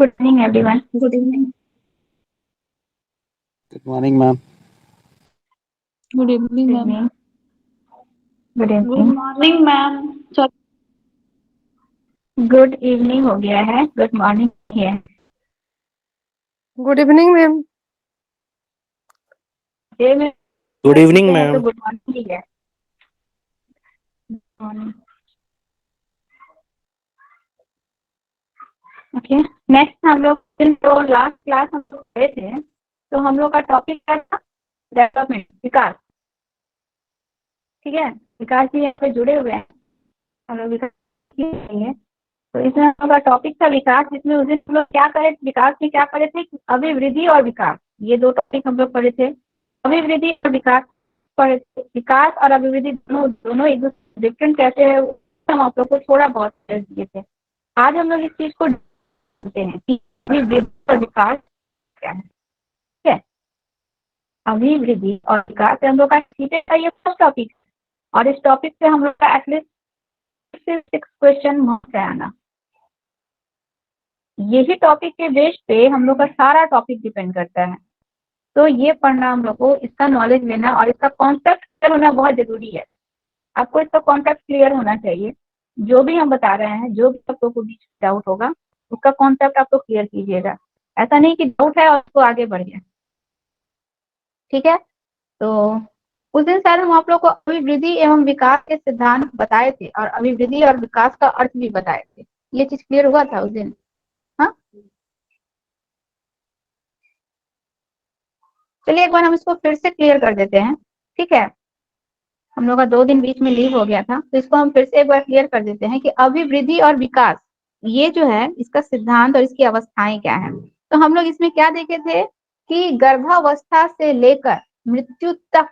Good evening, everyone. Good evening. Good morning, ma'am. Good evening, Good ma'am. evening. Good Good evening. morning, ma'am. Sorry. Good evening हो गया है. Good morning है. Good evening ma'am. Day में Good evening, है तो ma'am. Good morning ही है. Morning. Okay. Next हम लोग तो लास्ट क्लास हम लोग गए थे, तो हम लोग का टॉपिक क्या था? डेवलपमेंट, विकास. ठीक है. विकास जी यहाँ पे जुड़े हुए हैं. हम लोग विकास की है. तो इसमें हम लोग का टॉपिक था विकास, जिसमें उस दिन हम लोग क्या करे, विकास में क्या पढ़े थे? अभिवृद्धि और विकास, ये दो टॉपिक हम लोग पढ़े थे. अभिवृद्धि और विकास पढ़े थे. विकास और अभिवृद्धि दोनों एक दूसरे डिफरेंट कैसे है, हम आप लोग को थोड़ा बहुत दिए थे. आज हम लोग इस चीज को जानते हैं कि अभिवृद्धि और विकास क्या है. ठीक है. अभिवृद्धि और विकास हम लोग का सीटेट का ये फर्स्ट टॉपिक, और इस टॉपिक से हम लोग का एटलीस्ट 6 क्वेश्चन मार्क्स है आना. यही टॉपिक के बेस पे हम लोग का सारा टॉपिक डिपेंड करता है. तो ये पढ़ना हम लोग को, इसका नॉलेज लेना और इसका कॉन्सेप्ट क्लियर होना बहुत जरूरी है. आपको इसका कॉन्सेप्ट क्लियर होना चाहिए. जो भी हम बता रहे हैं, जो भी आप लोग को बीच डाउट होगा, उसका कॉन्सेप्ट आप लोग क्लियर कीजिएगा. ऐसा नहीं कि डाउट है और उसको आगे बढ़ गया. ठीक है. तो उस दिन शायद हम आप लोग को अभिवृद्धि एवं विकास के सिद्धांत बताए थे और अभिवृद्धि और विकास का अर्थ भी बताए थे. ये चीज क्लियर हुआ था उस दिन? हाँ. चलिए एक बार हम इसको फिर से क्लियर कर देते हैं. ठीक है. हम लोग का 2 दिन बीच में लीव हो गया था, तो इसको हम फिर से एक बार क्लियर कर देते हैं कि अभिवृद्धि और विकास, ये जो है इसका सिद्धांत और इसकी अवस्थाएं क्या है. तो हम लोग इसमें क्या देखे थे कि गर्भावस्था से लेकर मृत्यु तक,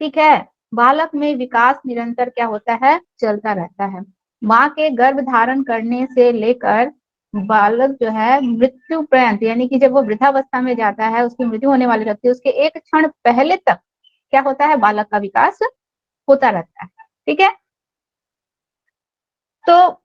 ठीक है, बालक में विकास निरंतर क्या होता है, चलता रहता है. माँ के गर्भ धारण करने से लेकर बालक जो है मृत्यु पर्यंत, यानी कि जब वो वृद्धावस्था में जाता है, उसकी मृत्यु होने वाली रहती है, उसके एक क्षण पहले तक क्या होता है, बालक का विकास होता रहता है. ठीक है. तो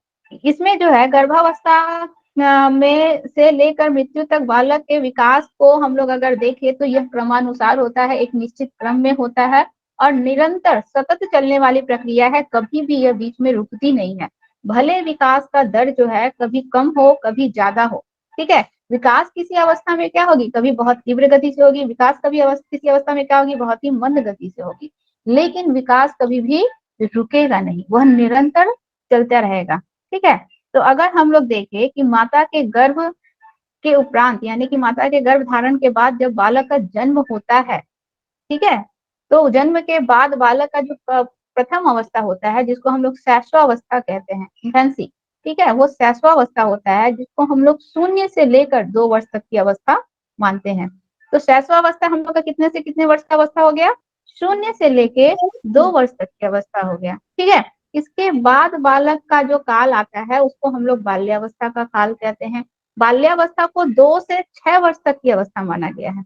इसमें जो है गर्भावस्था में से लेकर मृत्यु तक बालक के विकास को हम लोग अगर देखें तो यह क्रमानुसार होता है, एक निश्चित क्रम में होता है और निरंतर सतत चलने वाली प्रक्रिया है. कभी भी यह बीच में रुकती नहीं है. भले विकास का दर जो है कभी कम हो कभी ज्यादा हो. ठीक है. विकास किसी अवस्था में क्या होगी, कभी बहुत तीव्र गति से होगी. विकास कभी किसी अवस्था में क्या होगी, बहुत ही मंद गति से होगी. लेकिन विकास कभी भी रुकेगा नहीं, वह निरंतर चलता रहेगा. ठीक है. तो अगर हम लोग देखें कि माता के गर्भ के उपरांत, यानी कि माता के गर्भ धारण के बाद जब बालक का जन्म होता है, ठीक है, तो जन्म के बाद बालक का जो प्रथम अवस्था होता है, जिसको हम लोग शैशवावस्था कहते हैं, इन्फेंसी. ठीक है. वो शैशवावस्था होता है जिसको हम लोग 0 से लेकर 2 वर्ष तक की अवस्था मानते हैं. तो शैशवावस्था हम लोग का कितने से कितने वर्ष का अवस्था हो गया, 0 से लेके 2 वर्ष तक की अवस्था हो गया. ठीक है. इसके बाद बालक का जो काल आता है उसको हम लोग बाल्यावस्था का काल कहते हैं. बाल्यावस्था को 2 से 6 वर्ष तक की अवस्था माना गया है.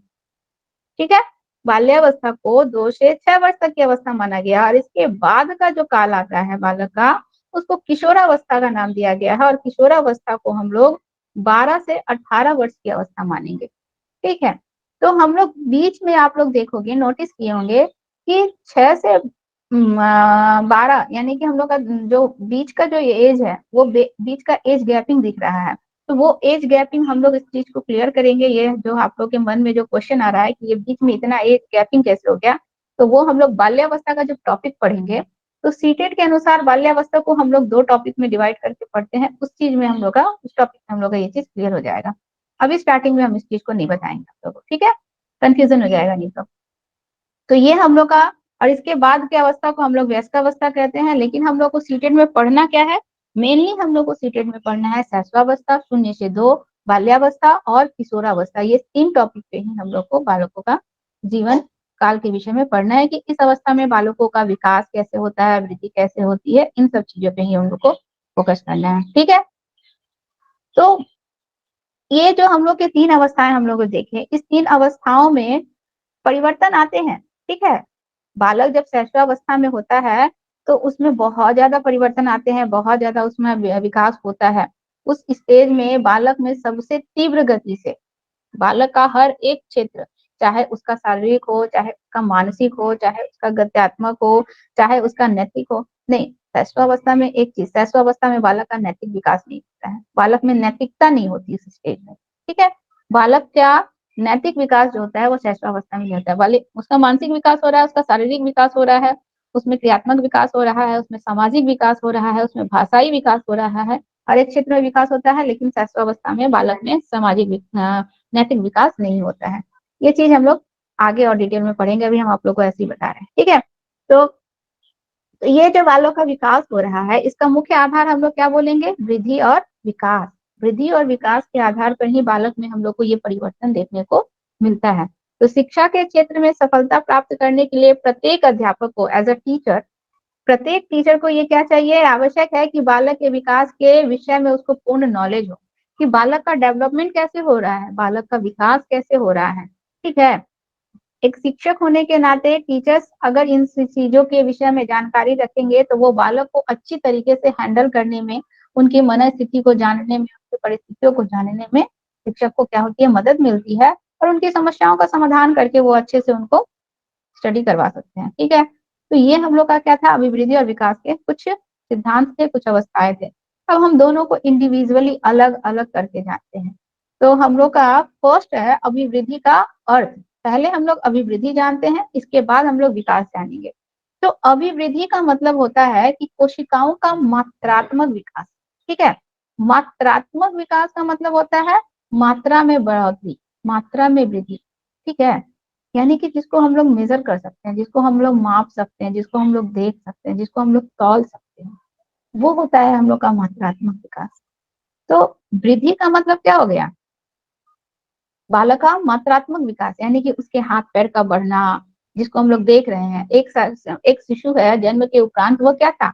ठीक है. बाल्यावस्था को 2 से 6 वर्ष तक की अवस्था माना गया और इसके बाद का जो काल आता है बालक का, उसको किशोरावस्था का नाम दिया गया है और किशोरावस्था को हम लोग 12 से 18 वर्ष की अवस्था मानेंगे. ठीक है. तो हम लोग बीच में आप लोग देखोगे, नोटिस किए होंगे कि 6 से 12, यानी कि हम लोग का जो बीच का जो ये एज है, वो बीच का एज गैपिंग दिख रहा है. तो वो एज गैपिंग हम लोग इस चीज को क्लियर करेंगे. ये जो आप लोग के मन में जो क्वेश्चन आ रहा है कि ये बीच में इतना एज गैपिंग कैसे हो गया, तो वो हम लोग बाल्यावस्था का जो टॉपिक पढ़ेंगे, तो सीटेट के अनुसार बाल्यावस्था को हम लोग 2 टॉपिक में डिवाइड करके पढ़ते हैं. उस चीज में हम लोग का, उस टॉपिक में हम लोग का ये चीज क्लियर हो जाएगा. अभी स्टार्टिंग में हम इस चीज को नहीं बताएंगे आप लोगों को. ठीक है. कंफ्यूजन हो जाएगा नहीं तो ये हम लोग का, और इसके बाद की अवस्था को हम लोग वयस्कावस्था कहते हैं. लेकिन हम लोग को सीटेट में पढ़ना क्या है, मेनली हम लोग को सीटेट में पढ़ना है शैशवावस्था 0 से 2, बाल्यावस्था और किशोरावस्था. ये 3 टॉपिक पे ही हम लोग को बालकों का जीवन काल के विषय में पढ़ना है कि इस अवस्था में बालकों का विकास कैसे होता है, वृद्धि कैसे होती है, इन सब चीजों पे ही हम लोग को फोकस करना है. ठीक है. तो ये जो हम लोग के 3 अवस्थाएं हम लोग देखें, इस 3 अवस्थाओं में परिवर्तन आते हैं. ठीक है. बालक जब शैशवावस्था में होता है तो उसमें बहुत ज्यादा परिवर्तन आते हैं, बहुत ज्यादा उसमें विकास होता है. उस स्टेज में बालक में सबसे तीव्र गति से बालक का हर एक क्षेत्र, चाहे उसका शारीरिक हो, चाहे उसका मानसिक हो, चाहे उसका गद्यात्मक हो, चाहे उसका नैतिक हो, नहीं, शैशवावस्था में एक चीज, शैशवावस्था में बालक का नैतिक विकास नहीं होता है, बालक में नैतिकता नहीं होती इस स्टेज में। ठीक है, बालक का नैतिक विकास जो होता है वो शैशवावस्था में नहीं होता है। बालक उसका मानसिक विकास हो रहा है, उसका शारीरिक विकास हो रहा है, उसमें क्रियात्मक विकास हो रहा है, उसमें सामाजिक विकास हो रहा है, उसमें भाषाई विकास हो रहा है, हर एक क्षेत्र में विकास होता है, लेकिन शैशवावस्था में बालक में सामाजिक नैतिक विकास नहीं होता है। ये चीज हम लोग आगे और डिटेल में पढ़ेंगे, अभी हम आप लोग को ऐसे ही बता रहे हैं। ठीक है, तो ये जो बालों का विकास हो रहा है, इसका मुख्य आधार हम लोग क्या बोलेंगे, वृद्धि और विकास। वृद्धि और विकास के आधार पर ही बालक में हम लोग को ये परिवर्तन देखने को मिलता है। तो शिक्षा के क्षेत्र में सफलता प्राप्त करने के लिए प्रत्येक अध्यापक को एज अ टीचर, प्रत्येक टीचर को ये क्या चाहिए, आवश्यक है कि बालक के विकास के विषय में उसको पूर्ण नॉलेज हो, कि बालक का डेवलपमेंट कैसे हो रहा है, बालक का विकास कैसे हो रहा है। ठीक है, एक शिक्षक होने के नाते टीचर्स अगर इन चीजों के विषय में जानकारी रखेंगे तो वो बालक को अच्छी तरीके से हैंडल करने में, उनकी मनस्थिति को जानने में, उनकी परिस्थितियों को जानने में शिक्षक को क्या होती है, मदद मिलती है, और उनकी समस्याओं का समाधान करके वो अच्छे से उनको स्टडी करवा सकते हैं। ठीक है, तो ये हम लोग का क्या था, अभिवृद्धि और विकास के कुछ सिद्धांत थे, कुछ अवस्थाएं थे। अब हम दोनों को इंडिविजुअली अलग अलग करके जानते हैं। तो हम लोग का फर्स्ट है अभिवृद्धि का अर्थ। पहले हम लोग अभिवृद्धि जानते हैं, इसके बाद हम लोग विकास जानेंगे। तो अभिवृद्धि का मतलब होता है कि कोशिकाओं का मात्रात्मक विकास। ठीक है, मात्रात्मक विकास का मतलब होता है मात्रा में बढ़ोतरी, मात्रा में वृद्धि। ठीक है, यानी कि जिसको हम लोग मेजर कर सकते हैं, जिसको हम लोग माप सकते हैं, जिसको हम लोग देख सकते हैं, जिसको हम लोग तौल सकते हैं, वो होता है हम लोग का मात्रात्मक विकास। तो वृद्धि का मतलब क्या हो गया, बालक का मात्रात्मक विकास, यानी कि उसके हाथ पैर का बढ़ना, जिसको हम लोग देख रहे हैं। एक शिशु है, जन्म के उपरांत वो क्या था,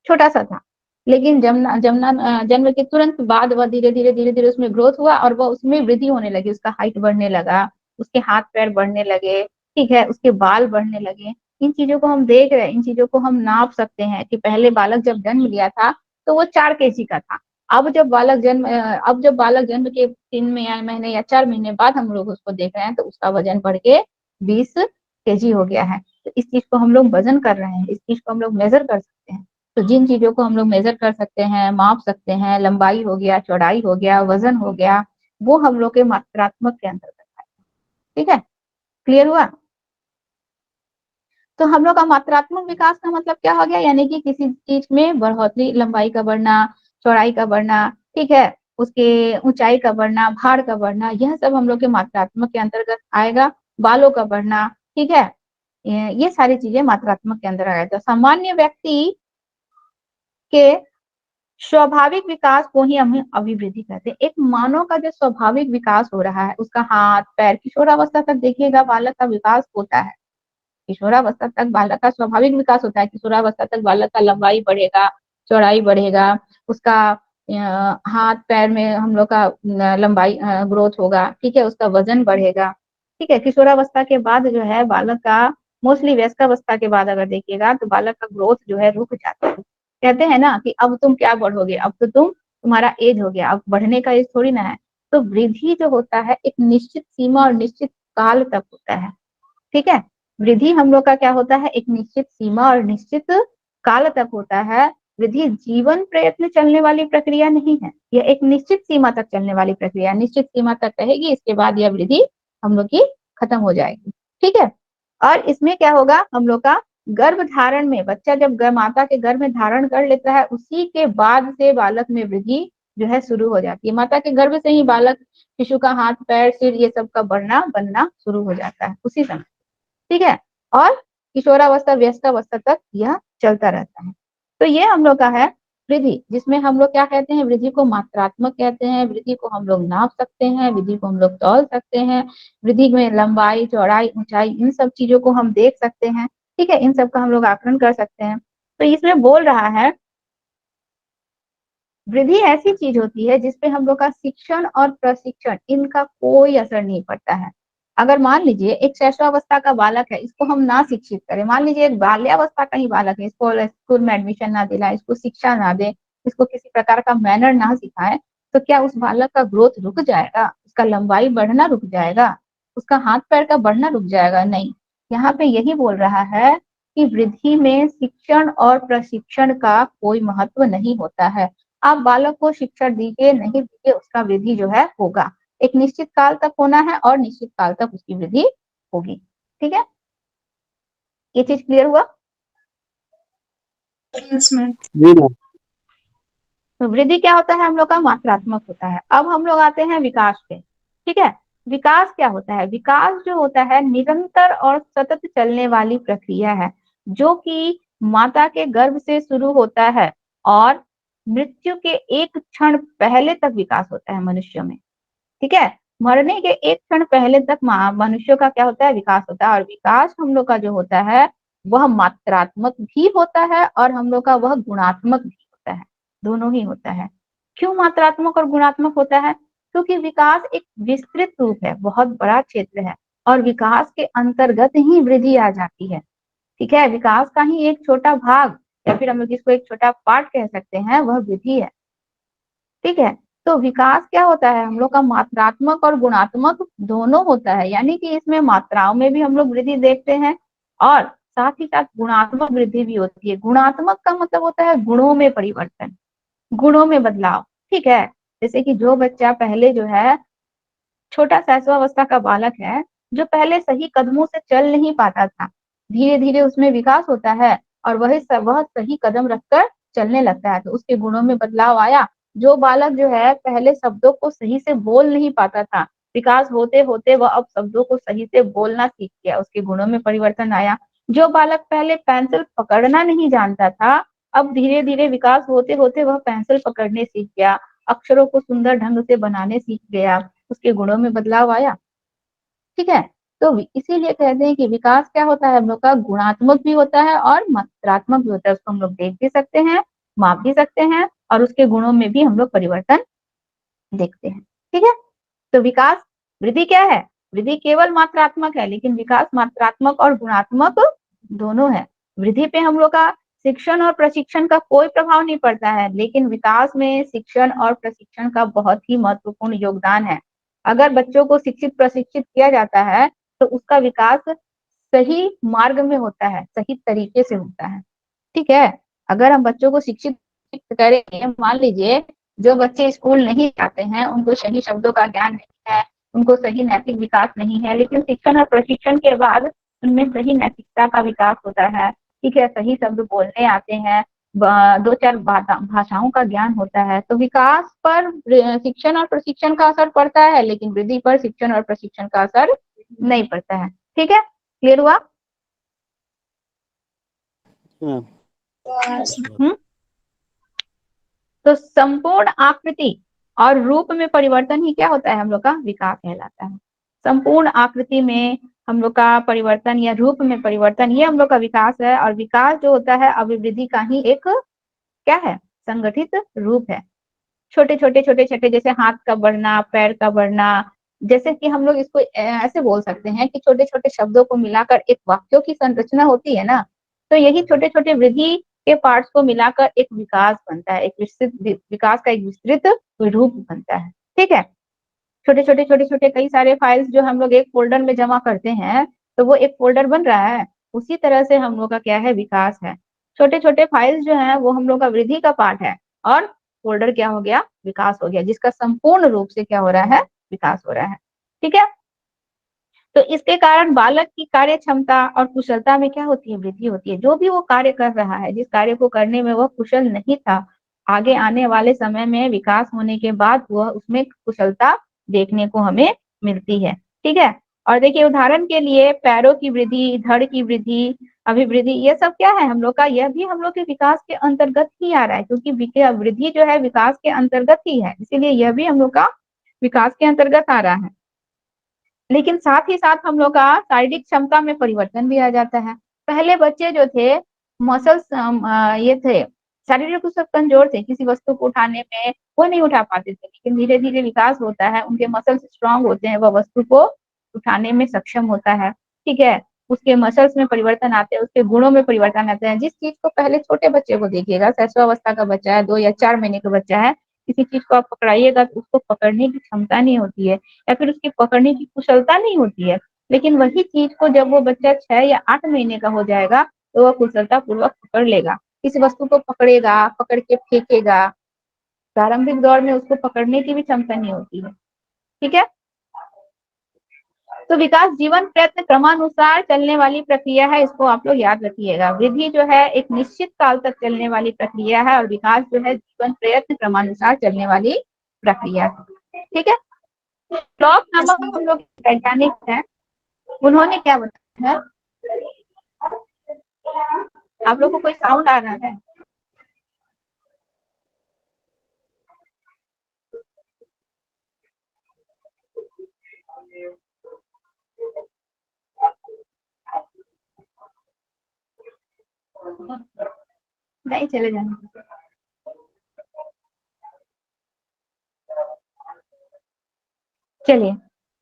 छोटा सा था, लेकिन जन्म के तुरंत बाद वह धीरे धीरे उसमें ग्रोथ हुआ और वह उसमें वृद्धि होने लगी, उसका हाइट बढ़ने लगा, उसके हाथ पैर बढ़ने लगे। ठीक है, उसके बाल बढ़ने लगे। इन चीजों को हम देख रहे हैं, इन चीजों को हम नाप सकते हैं कि पहले बालक जब जन्म लिया था तो वो 4 kg का था। अब जब बालक जन्म के 3 महीने या 4 महीने बाद हम लोग उसको देख रहे हैं तो उसका वजन बढ़ के 20 kg हो गया है। तो इस चीज को हम लोग वजन कर रहे हैं, इस चीज को हम लोग मेजर कर सकते हैं। तो जिन चीजों को हम लोग मेजर कर सकते हैं, माप सकते हैं, लंबाई हो गया, चौड़ाई हो गया, वजन हो गया, वो हम लोग के मात्रात्मक के अंतर्गत है। ठीक है, क्लियर हुआ। तो हम लोग का मात्रात्मक विकास का मतलब क्या हो गया, यानी कि किसी चीज में बढ़ोतरी, लंबाई का बढ़ना, चौड़ाई का बढ़ना, ठीक है, उसके ऊंचाई का बढ़ना, भार का बढ़ना, यह सब हम लोग के मात्रात्मक के अंतर्गत आएगा। बालों का बढ़ना, ठीक है, ये सारी चीजें मात्रात्मक के अंदर आएगा। तो सामान्य व्यक्ति के स्वाभाविक विकास को ही हमें अभिवृद्धि कहते हैं। एक मानव का जो स्वाभाविक विकास हो रहा है, उसका हाथ पैर, किशोरावस्था तक देखिएगा बालक का विकास होता है, किशोरावस्था तक बालक का स्वाभाविक विकास होता है। किशोरावस्था तक बालक का लंबाई बढ़ेगा, चौड़ाई बढ़ेगा, उसका हाथ पैर में हम लोग का लंबाई ग्रोथ होगा। ठीक है, उसका वजन बढ़ेगा। ठीक है, किशोरावस्था के बाद जो है बालक का, मोस्टली वयस्कावस्था के बाद अगर देखिएगा तो बालक का ग्रोथ जो है रुक जाता है। कहते हैं ना कि अब तुम क्या बढ़ोगे, अब तो तुम्हारा एज हो गया, अब बढ़ने का एज थोड़ी ना है। तो वृद्धि जो होता है एक निश्चित सीमा और निश्चित काल तक होता है। ठीक है, वृद्धि हम लोग का क्या होता है, एक निश्चित सीमा और निश्चित काल तक होता है। वृद्धि जीवन प्रयत्न चलने वाली प्रक्रिया नहीं है, यह एक निश्चित सीमा तक चलने वाली प्रक्रिया, निश्चित सीमा तक रहेगी, इसके बाद यह वृद्धि हम लोग की खत्म हो जाएगी। ठीक है, और इसमें क्या होगा, हम लोग का गर्भ धारण में, बच्चा जब माता के गर्भ में धारण कर लेता है, उसी के बाद से बालक में वृद्धि जो है शुरू हो जाती है। माता के गर्भ से ही बालक, शिशु का हाथ पैर सिर ये सब का बढ़ना बनना शुरू हो जाता है उसी समय। ठीक है, और किशोरावस्था वयस्कावस्था तक यह चलता रहता है। तो ये हम लोग का है वृद्धि, जिसमें हम लोग क्या कहते हैं, वृद्धि को मात्रात्मक कहते हैं, वृद्धि को हम लोग नाप सकते हैं, वृद्धि को हम लोग तौल सकते हैं, वृद्धि में लंबाई चौड़ाई ऊंचाई इन सब चीजों को हम देख सकते हैं। ठीक है, इन सब का हम लोग आकलन कर सकते हैं। तो इसमें बोल रहा है वृद्धि ऐसी चीज होती है जिसपे हम लोग का शिक्षण और प्रशिक्षण इनका कोई असर नहीं पड़ता है। अगर मान लीजिए एक शैशवावस्था का बालक है, इसको हम ना शिक्षित करें, मान लीजिए एक बाल्यावस्था का ही बालक है, इसको स्कूल में एडमिशन ना दिलाए, इसको शिक्षा ना दे, इसको किसी प्रकार का मैनर ना सिखाए, तो क्या उस बालक का ग्रोथ रुक जाएगा, उसका लंबाई बढ़ना रुक जाएगा, उसका हाथ पैर का बढ़ना रुक जाएगा? नहीं। यहाँ पे यही बोल रहा है कि वृद्धि में शिक्षण और प्रशिक्षण का कोई महत्व नहीं होता है। आप बालक को शिक्षा दीजिए नहीं दीजिए, उसका वृद्धि जो है होगा। एक निश्चित काल तक होना है और निश्चित काल तक उसकी वृद्धि होगी। ठीक है, ये चीज क्लियर हुआ? Yes ma'am. जी मैम। तो वृद्धि क्या होता है हम लोग का? मात्रात्मक होता है। अब हम लोग आते हैं विकास पे। ठीक है, विकास क्या होता है? विकास जो होता है निरंतर और सतत चलने वाली प्रक्रिया है, जो कि माता के गर्भ से शुरू होता है और मृत्यु के एक क्षण पहले तक विकास होता है मनुष्यों में। ठीक है, मरने के एक क्षण पहले तक मनुष्यों का क्या होता है? विकास होता है। और विकास हम लोग का जो होता है वह मात्रात्मक भी होता है और हम लोग का वह गुणात्मक भी होता है, दोनों ही होता है। क्यों मात्रात्मक और गुणात्मक होता है? क्योंकि विकास एक विस्तृत रूप है, बहुत बड़ा क्षेत्र है और विकास के अंतर्गत ही वृद्धि आ जाती है। ठीक है, विकास का ही एक छोटा भाग या फिर हम लोग जिसको एक छोटा पार्ट कह सकते हैं वह वृद्धि है। ठीक है, तो विकास क्या होता है हम लोग का? मात्रात्मक और गुणात्मक दोनों होता है, यानी कि इसमें मात्राओं में भी हम लोग वृद्धि देखते हैं और साथ ही साथ गुणात्मक वृद्धि भी होती है। गुणात्मक का मतलब होता है गुणों में परिवर्तन, गुणों में बदलाव। ठीक है, जैसे कि जो बच्चा पहले जो है छोटा शैशवावस्था का बालक है, जो पहले सही कदमों से चल नहीं पाता था, धीरे धीरे उसमें विकास होता है और वह सही कदम रखकर चलने लगता है, तो उसके गुणों में बदलाव आया। जो बालक जो है पहले शब्दों को सही से बोल नहीं पाता था, विकास होते होते वह अब शब्दों को सही से बोलना सीख गया, उसके गुणों में परिवर्तन आया। जो बालक पहले पेंसिल पकड़ना नहीं जानता था, अब धीरे धीरे विकास होते होते वह पेंसिल पकड़ने सीख गया, अक्षरों को सुंदर ढंग से बनाने सीख गया, उसके गुणों में बदलाव आया। ठीक है, तो इसीलिए कहते हैं कि विकास क्या होता है हम लोग का? गुणात्मक भी होता है और मात्रात्मक भी होता है। उसको हम लोग देख भी सकते हैं, माप भी सकते हैं और उसके गुणों में भी हम लोग परिवर्तन देखते हैं। ठीक है, तो विकास, वृद्धि क्या है? वृद्धि केवल मात्रात्मक है, लेकिन विकास मात्रात्मक और गुणात्मक दोनों है। वृद्धि पे हम लोग का शिक्षण और प्रशिक्षण का कोई प्रभाव नहीं पड़ता है, लेकिन विकास में शिक्षण और प्रशिक्षण का बहुत ही महत्वपूर्ण योगदान है। अगर बच्चों को शिक्षित प्रशिक्षित किया जाता है तो उसका विकास सही मार्ग में होता है, सही तरीके से होता है। ठीक है, अगर हम बच्चों को शिक्षित करेंगे, मान लीजिए जो बच्चे स्कूल नहीं जाते हैं, उनको सही शब्दों का ज्ञान नहीं है, उनको सही नैतिक विकास नहीं है, लेकिन शिक्षण और प्रशिक्षण के बाद उनमें सही नैतिकता का विकास होता है। ठीक है, सही शब्द बोलने आते हैं, दो चार भाषाओं का ज्ञान होता है, तो विकास पर शिक्षण और प्रशिक्षण का असर पड़ता है, लेकिन वृद्धि पर शिक्षण और प्रशिक्षण का असर नहीं पड़ता है। ठीक है, क्लियर हुआ? तो संपूर्ण आकृति और रूप में परिवर्तन ही क्या होता है हम लोग का? विकास कहलाता है। संपूर्ण आकृति में हम लोग का परिवर्तन या रूप में परिवर्तन, ये हम लोग का विकास है। और विकास जो होता है अभिवृद्धि का ही एक क्या है? संगठित रूप है। छोटे छोटे छोटे छोटे जैसे हाथ का बढ़ना, पैर का बढ़ना, जैसे कि हम लोग इसको ऐसे बोल सकते हैं कि छोटे छोटे शब्दों को मिलाकर एक वाक्यों की संरचना होती है ना, तो यही छोटे छोटे वृद्धि के पार्ट्स को मिलाकर एक विकास बनता है, एक विस्तृत विकास का एक विस्तृत रूप बनता है। ठीक है, छोटे छोटे कई सारे फाइल्स जो हम लोग एक फोल्डर में जमा करते हैं तो वो एक फोल्डर बन रहा है, उसी तरह से हम लोग का क्या है? विकास है। छोटे छोटे फाइल्स जो है वो हम लोग का वृद्धि का पार्ट है और फोल्डर क्या हो गया? विकास हो गया, जिसका संपूर्ण रूप से क्या हो रहा है? विकास हो रहा है। ठीक है, तो इसके कारण बालक की कार्य क्षमता और कुशलता में क्या होती है? वृद्धि होती है। जो भी वो कार्य कर रहा है, जिस कार्य को करने में वह कुशल नहीं था, आगे आने वाले समय में विकास होने के बाद वह उसमें कुशलता देखने को हमें मिलती है। ठीक है, और देखिए उदाहरण के लिए पैरों की वृद्धि, धड़ की वृद्धि, अभिवृद्धि, ये सब क्या है हम लोग का? यह भी हम लोग के विकास के अंतर्गत ही आ रहा है, क्योंकि वृद्धि जो है विकास के अंतर्गत ही है, इसीलिए यह भी हम लोग का विकास के अंतर्गत आ रहा है। लेकिन साथ ही साथ हम लोग का शारीरिक क्षमता में परिवर्तन भी आ जाता है। पहले बच्चे जो थे मसल्स ये थे, शारीरिक रूप से कमजोर थे, किसी वस्तु को उठाने में वो नहीं उठा पाते थे, लेकिन धीरे धीरे विकास होता है, उनके मसल्स स्ट्रांग होते हैं, वह वस्तु को उठाने में सक्षम होता है। ठीक है, उसके मसल्स में परिवर्तन आते हैं, उसके गुणों में परिवर्तन आते हैं। जिस चीज को पहले छोटे बच्चे को देखिएगा, शैशवावस्था का बच्चा है, 2 या 4 महीने का बच्चा है, किसी चीज को आप पकड़ाइएगा तो उसको पकड़ने की क्षमता नहीं होती है या फिर उसकी पकड़ने की कुशलता नहीं होती है। लेकिन वही चीज को जब वो बच्चा 6 या 8 महीने का हो जाएगा तो वह कुशलता पूर्वक पकड़ लेगा। किसी वस्तु को पकड़ेगा, पकड़ के फेंकेगा। प्रारंभिक दौर में उसको पकड़ने की भी क्षमता नहीं होती है। ठीक है। तो विकास जीवन प्रयत्न क्रमानुसार चलने वाली प्रक्रिया है, इसको आप लोग याद रखिएगा। वृद्धि जो है एक निश्चित काल तक चलने वाली प्रक्रिया है और विकास जो है जीवन प्रयत्न क्रमानुसार चलने वाली प्रक्रिया है। ठीक है। क्लॉक नामक हम लोग वैज्ञानिक हैं, उन्होंने क्या बताया है? आप लोग को कोई साउंड आ रहा है? नहीं, चले जाना। चलिए,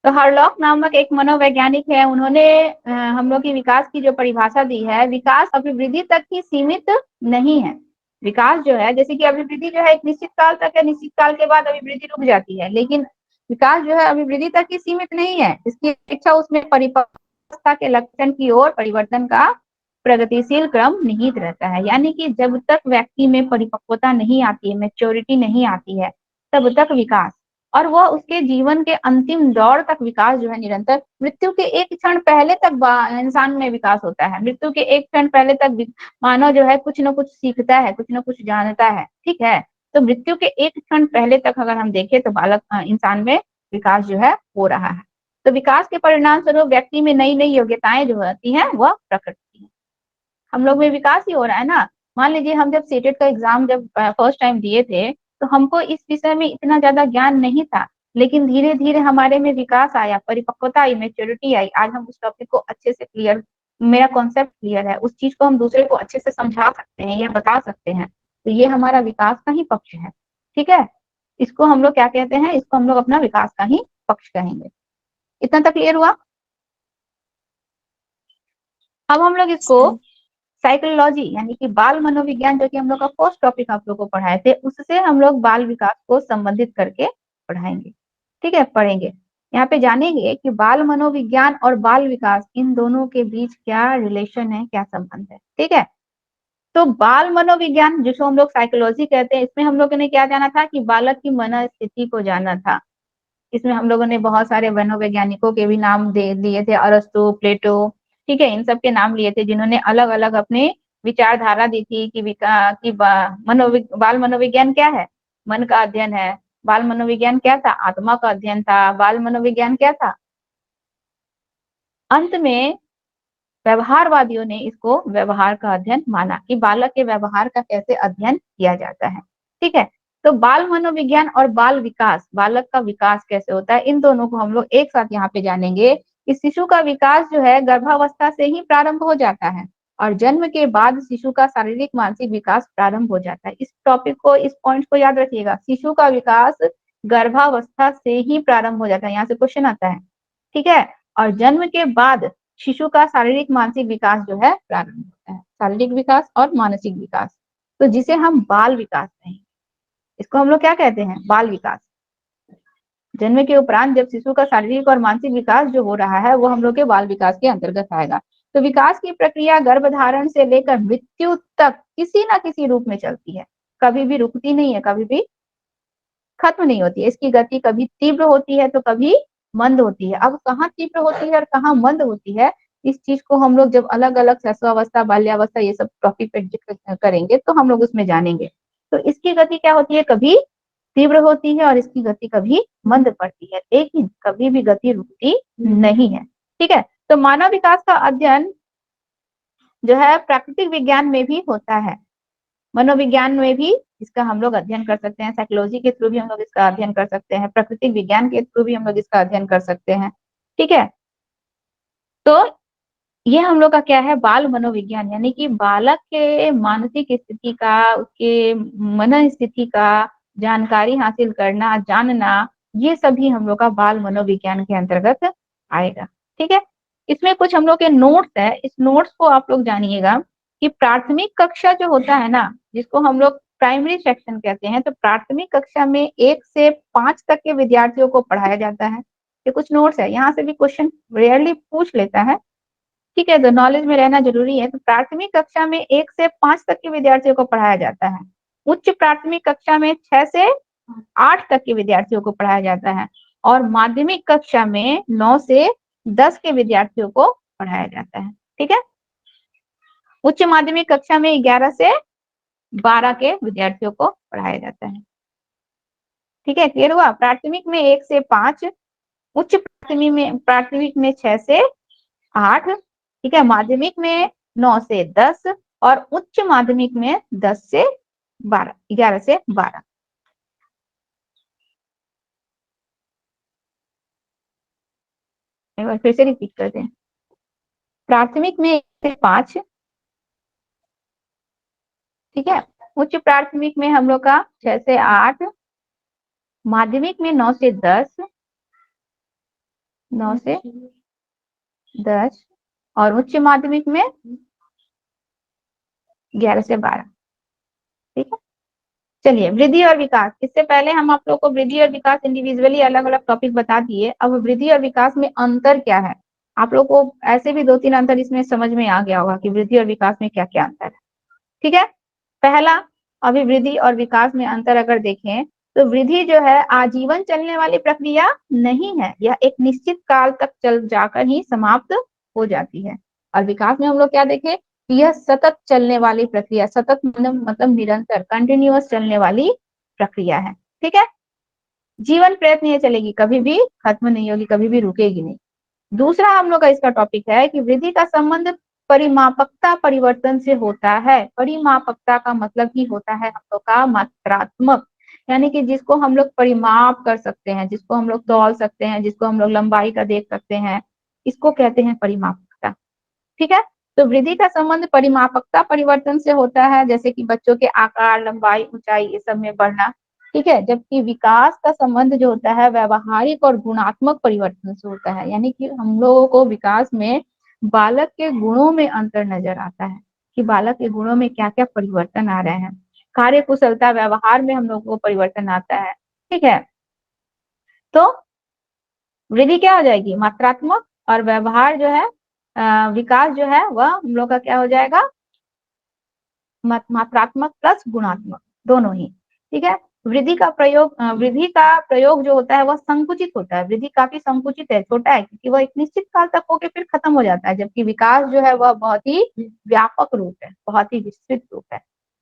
तो हार्लॉक नामक एक मनोवैज्ञानिक है, उन्होंने हम लोग की विकास की जो परिभाषा दी है, विकास अभिवृद्धि तक ही सीमित नहीं है। विकास जो है, जैसे कि अभिवृद्धि जो है एक निश्चित काल तक है, निश्चित काल के बाद अभिवृद्धि रुक जाती है, लेकिन विकास जो है अभिवृद्धि तक ही सीमित नहीं है। इसकी अपेक्षा उसमें परिपक्वता के लक्षण की ओर परिवर्तन का प्रगतिशील क्रम निहित रहता है। यानी कि जब तक व्यक्ति में परिपक्वता नहीं आती है, मैच्योरिटी नहीं आती है, तब तक विकास, और वह उसके जीवन के अंतिम दौर तक विकास जो है निरंतर। मृत्यु के एक क्षण पहले तक इंसान में विकास होता है। मृत्यु के एक क्षण पहले तक मानव जो है कुछ न कुछ सीखता है, कुछ न कुछ जानता है। ठीक है। तो मृत्यु के एक क्षण पहले तक अगर हम देखें तो बालक इंसान में विकास जो है हो रहा है। तो विकास के परिणाम स्वरूप व्यक्ति में नई नई योग्यताएं जो होती हैं वह प्रकट होती है। हम लोग में विकास ही हो रहा है ना। मान लीजिए हम जब सीटेट का एग्जाम जब फर्स्ट टाइम दिए थे तो हमको इस विषय में इतना ज्यादा ज्ञान नहीं था, लेकिन धीरे धीरे हमारे में विकास आया, परिपक्वता आई, मेच्योरिटी आई। आज हम उस टॉपिक को अच्छे से क्लियर, मेरा कॉन्सेप्ट क्लियर है, उस चीज को हम दूसरे को अच्छे से समझा सकते हैं या बता सकते हैं। तो ये हमारा विकास का ही पक्ष है। ठीक है। इसको हम लोग क्या कहते हैं? इसको हम लोग अपना विकास का ही पक्ष कहेंगे। इतना तक क्लियर हुआ? अब हम लोग इसको साइकोलॉजी यानी कि बाल मनोविज्ञान, जो कि हम लोग का फर्स्ट टॉपिक आप लोग को पढ़ाए थे, उससे हम लोग बाल विकास को संबंधित करके पढ़ाएंगे। ठीक है, पढ़ेंगे। यहाँ पे जानेंगे कि बाल मनोविज्ञान और बाल विकास, इन दोनों के बीच क्या रिलेशन है, क्या संबंध है। ठीक है। तो बाल मनोविज्ञान, जिसको हम लोग साइकोलॉजी कहते हैं, इसमें हम लोगों ने क्या जाना था कि बालक की मनोस्थिति को जाना था। इसमें हम लोगों ने बहुत सारे मनोवैज्ञानिकों के भी नाम दे दिए थे, अरस्तु, प्लेटो। ठीक है, इन सब के नाम लिए थे, जिन्होंने अलग अलग अपने विचारधारा दी थी कि बाल मनोविज्ञान क्या है? मन का अध्ययन है। बाल मनोविज्ञान क्या था? आत्मा का अध्ययन था। बाल मनोविज्ञान क्या था? अंत में व्यवहारवादियों ने इसको व्यवहार का अध्ययन माना, कि बालक के व्यवहार का कैसे अध्ययन किया जाता है। ठीक है। तो बाल मनोविज्ञान और बाल विकास, बालक का विकास कैसे होता है, इन दोनों को हम लोग एक साथ यहाँ पे जानेंगे। कि शिशु का विकास जो है गर्भावस्था से ही प्रारंभ हो जाता है और जन्म के बाद शिशु का शारीरिक मानसिक विकास प्रारंभ हो जाता है। इस टॉपिक को, इस पॉइंट को याद रखिएगा। शिशु का विकास गर्भावस्था से ही प्रारंभ हो जाता है, यहाँ से क्वेश्चन आता है। ठीक है। और जन्म के बाद शिशु का शारीरिक मानसिक विकास जो है प्रारंभ होता है। शारीरिक विकास और मानसिक विकास, तो जिसे हम बाल विकास कहेंगे। इसको हम लोग क्या कहते हैं? बाल विकास। जन्म के उपरांत जब शिशु का शारीरिक और मानसिक विकास जो हो रहा है वो हम लोग के बाल विकास के अंतर्गत आएगा। तो विकास की प्रक्रिया गर्भधारण से लेकर मृत्यु तक किसी ना किसी रूप में चलती है, कभी भी रुकती नहीं है, कभी भी खत्म नहीं होती है। इसकी गति कभी तीव्र होती है तो कभी मंद होती है। अब कहाँ तीव्र होती है और कहाँ मंद होती है, इस चीज को हम लोग जब अलग अलग शैशवावस्था, बाल्यावस्था, ये सब टॉपिक पे जिक्र करेंगे तो हम लोग उसमें जानेंगे। तो इसकी गति क्या होती है? कभी तीव्र होती है और इसकी गति कभी मंद पड़ती है, लेकिन कभी भी गति रुकती नहीं है। ठीक है। तो मानव विकास का अध्ययन जो है प्राकृतिक विज्ञान में भी होता है, मनोविज्ञान में भी इसका हम लोग अध्ययन कर सकते हैं, साइकोलॉजी के थ्रू भी हम लोग इसका अध्ययन कर सकते हैं, प्राकृतिक विज्ञान के थ्रू भी हम लोग इसका अध्ययन कर सकते हैं। ठीक है। तो ये हम लोग का क्या है? बाल मनोविज्ञान, यानी कि बालक के मानसिक स्थिति का, उसके मन स्थिति का जानकारी हासिल करना, जानना, ये सभी हम लोग का बाल मनोविज्ञान के अंतर्गत आएगा। ठीक है। इसमें कुछ हम लोग के नोट्स है, इस नोट्स को आप लोग जानिएगा कि प्राथमिक कक्षा जो होता है ना, जिसको हम लोग प्राइमरी सेक्शन कहते हैं। तो प्राथमिक कक्षा में 1 से 5 तक के विद्यार्थियों को पढ़ाया जाता है। ये कुछ नोट्स है, यहाँ से भी क्वेश्चन रेयरली पूछ लेता है, ठीक है, तो नॉलेज में रहना जरूरी है। तो प्राथमिक कक्षा में 1 से 5 तक के विद्यार्थियों को पढ़ाया जाता है। उच्च प्राथमिक कक्षा में 6 से 8 तक के विद्यार्थियों को पढ़ाया जाता है और माध्यमिक कक्षा में 9 से 10 के विद्यार्थियों को पढ़ाया जाता है, ठीक है। उच्च माध्यमिक कक्षा में 11 से 12 के विद्यार्थियों को पढ़ाया जाता है, ठीक है, क्लियर हुआ। प्राथमिक में 1 से 5, उच्च प्राथमिक में 6 से 8, ठीक है, माध्यमिक में 9 से 10 और उच्च माध्यमिक में 10 से 12, 11 से 12। एक बार फिर से रिपीट करते हैं। प्राथमिक में 1 से 5, ठीक है, उच्च प्राथमिक में हम लोग का 6 से 8, माध्यमिक में 9 से 10, 9 से 10 और उच्च माध्यमिक में 11 से 12, ठीक है। चलिए, वृद्धि और विकास। इससे पहले हम आप लोग को वृद्धि और विकास इंडिविजुअली अलग अलग टॉपिक बता दिए। अब वृद्धि और विकास में अंतर क्या है, आप लोग को ऐसे भी 2-3 अंतर इसमें समझ में आ गया होगा कि वृद्धि और विकास में क्या क्या अंतर है, ठीक है। पहला, अभी वृद्धि और विकास में अंतर अगर देखें तो वृद्धि जो है आजीवन चलने वाली प्रक्रिया नहीं है, यह एक निश्चित काल तक चल जाकर ही समाप्त हो जाती है। और विकास में हम लोग क्या देखें, यह सतत चलने वाली प्रक्रिया, सतत मतलब निरंतर, कंटिन्यूअस चलने वाली प्रक्रिया है, ठीक है। जीवन प्रयत्न ये चलेगी, कभी भी खत्म नहीं होगी, कभी भी रुकेगी नहीं। दूसरा हम लोग का इसका टॉपिक है कि वृद्धि का संबंध परिमापकता परिवर्तन से होता है। परिमापकता का मतलब ही होता है हम लोग का मात्रात्मक, यानी कि जिसको हम लोग परिमाप कर सकते हैं, जिसको हम लोग तौल सकते हैं, जिसको हम लोग लंबाई का देख सकते हैं, इसको कहते हैं परिमापकता, ठीक है। तो वृद्धि का संबंध परिमापकता परिवर्तन से होता है, जैसे कि बच्चों के आकार, लंबाई, ऊंचाई ये सब में बढ़ना, ठीक है। जबकि विकास का संबंध जो होता है व्यवहारिक और गुणात्मक परिवर्तन से होता है, यानी कि हम लोगों को विकास में बालक के गुणों में अंतर नजर आता है कि बालक के गुणों में क्या क्या परिवर्तन आ रहे हैं। कार्य कुशलता, व्यवहार में हम लोगों को परिवर्तन आता है, ठीक है। तो वृद्धि क्या हो जाएगी, मात्रात्मक, और व्यवहार जो है विकास जो है वह हम लोग का क्या हो जाएगा, मात्रात्मक प्लस गुणात्मक, दोनों ही, ठीक है। वृद्धि का प्रयोग जो होता है वह संकुचित होता है। वृद्धि काफी संकुचित है, छोटा है, क्योंकि वह एक निश्चित काल तक होके फिर खत्म हो जाता है। जबकि विकास जो है वह बहुत ही व्यापक रूप है, बहुत ही विस्तृत रूप है,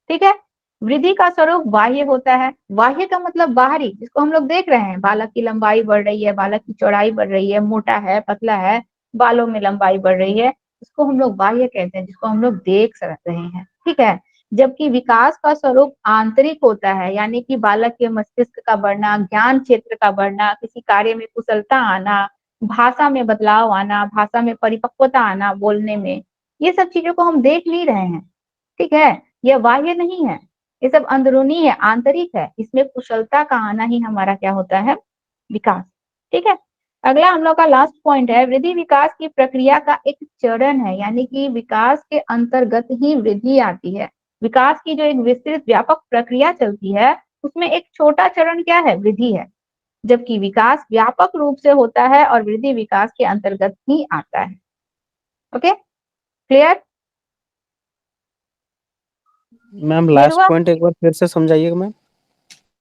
ठीक है। वृद्धि का स्वरूप बाह्य होता है। बाह्य का मतलब बाहरी, जिसको हम लोग देख रहे हैं, बालक की लंबाई बढ़ रही है, बालक की चौड़ाई बढ़ रही है, मोटा है, पतला है, बालों में लंबाई बढ़ रही है, इसको हम लोग बाह्य कहते हैं, जिसको हम लोग देख रहे हैं, ठीक है। जबकि विकास का स्वरूप आंतरिक होता है, यानी कि बालक के मस्तिष्क का बढ़ना, ज्ञान क्षेत्र का बढ़ना, किसी कार्य में कुशलता आना, भाषा में बदलाव आना, भाषा में परिपक्वता आना, बोलने में, ये सब चीजों को हम देख नहीं रहे हैं, ठीक है। यह बाह्य नहीं है, ये सब अंदरूनी है, आंतरिक है। इसमें कुशलता का आना ही हमारा क्या होता है, विकास, ठीक है। अगला हम लोग का लास्ट पॉइंट है, वृद्धि विकास की प्रक्रिया का एक चरण है, यानी कि विकास के अंतर्गत ही वृद्धि आती है। विकास की जो एक विस्तृत व्यापक प्रक्रिया चलती है उसमें एक छोटा चरण क्या है, वृद्धि है। जबकि विकास व्यापक रूप से होता है और वृद्धि विकास के अंतर्गत ही आता है। Okay, clear? Ma'am clear last हुआ? पॉइंट एक बार फिर से समझाइएगा मैम।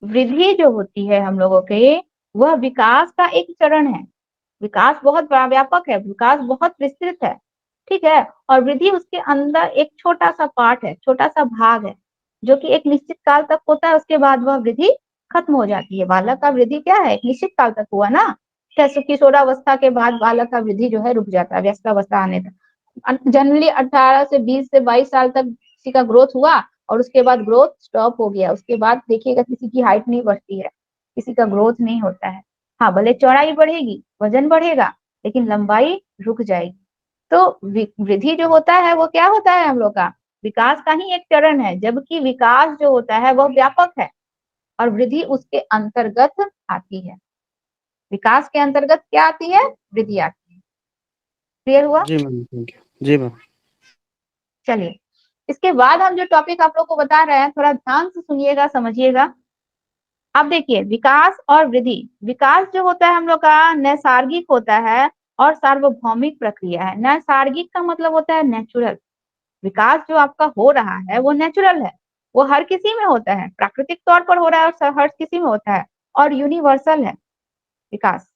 वृद्धि जो होती है हम लोगों के, वह विकास का एक चरण है। विकास बहुत व्यापक है, विकास बहुत विस्तृत है, ठीक है। और वृद्धि उसके अंदर एक छोटा सा पार्ट है, छोटा सा भाग है, जो कि एक निश्चित काल तक होता है, उसके बाद वह वृद्धि खत्म हो जाती है। बालक का वृद्धि क्या है, एक निश्चित काल तक हुआ ना, किशोरावस्था के बाद बालक का वृद्धि जो है रुक जाता है, व्यस्तावस्था आने तक। जनरली 18 से 20 से 22 साल तक किसी का ग्रोथ हुआ और उसके बाद ग्रोथ स्टॉप हो गया। उसके बाद देखिएगा किसी की हाइट नहीं बढ़ती है, किसी का ग्रोथ नहीं होता है। हाँ, भले चौड़ाई बढ़ेगी, वजन बढ़ेगा, लेकिन लंबाई रुक जाएगी। तो वृद्धि जो होता है वो क्या होता है हम लोग का, विकास का ही एक चरण है। जबकि विकास जो होता है वह व्यापक है और वृद्धि उसके अंतर्गत आती है। विकास के अंतर्गत क्या आती है, वृद्धि आती है। क्लियर हुआ? जी मैम, थैंक यू। जी मैम। चलिए, इसके बाद हम जो टॉपिक आप लोग को बता रहे हैं, थोड़ा ध्यान से सुनिएगा, समझिएगा। अब देखिए, विकास और वृद्धि। विकास जो होता है हम लोग का नैसर्गिक होता है और सार्वभौमिक प्रक्रिया है। नैसर्गिक का मतलब होता है नेचुरल। विकास जो आपका हो रहा है वो नेचुरल है, वो हर किसी में होता है, प्राकृतिक तौर पर हो रहा है और हर किसी में होता है, और यूनिवर्सल है विकास।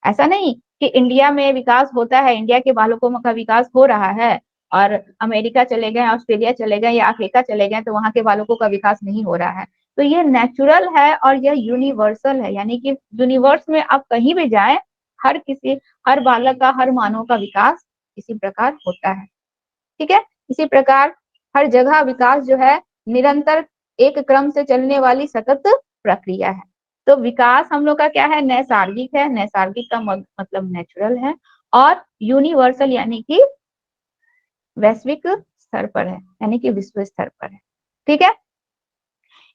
ऐसा नहीं कि इंडिया में विकास होता है, इंडिया के बालकों का विकास हो रहा है और अमेरिका चले गए, ऑस्ट्रेलिया चले गए या अफ्रीका चले गए तो वहां के बालकों का विकास नहीं हो रहा है। तो ये नेचुरल है और यह यूनिवर्सल है, यानी कि यूनिवर्स में आप कहीं भी जाए, हर बालक का, हर मानव का विकास इसी प्रकार होता है। ठीक है, इसी प्रकार हर जगह विकास जो है निरंतर एक क्रम से चलने वाली सतत प्रक्रिया है। तो विकास हम लोग का क्या है, नैसर्गिक है। नैसर्गिक का मतलब नेचुरल है, और यूनिवर्सल यानी कि वैश्विक स्तर पर है, यानी कि विश्व स्तर पर है। ठीक है,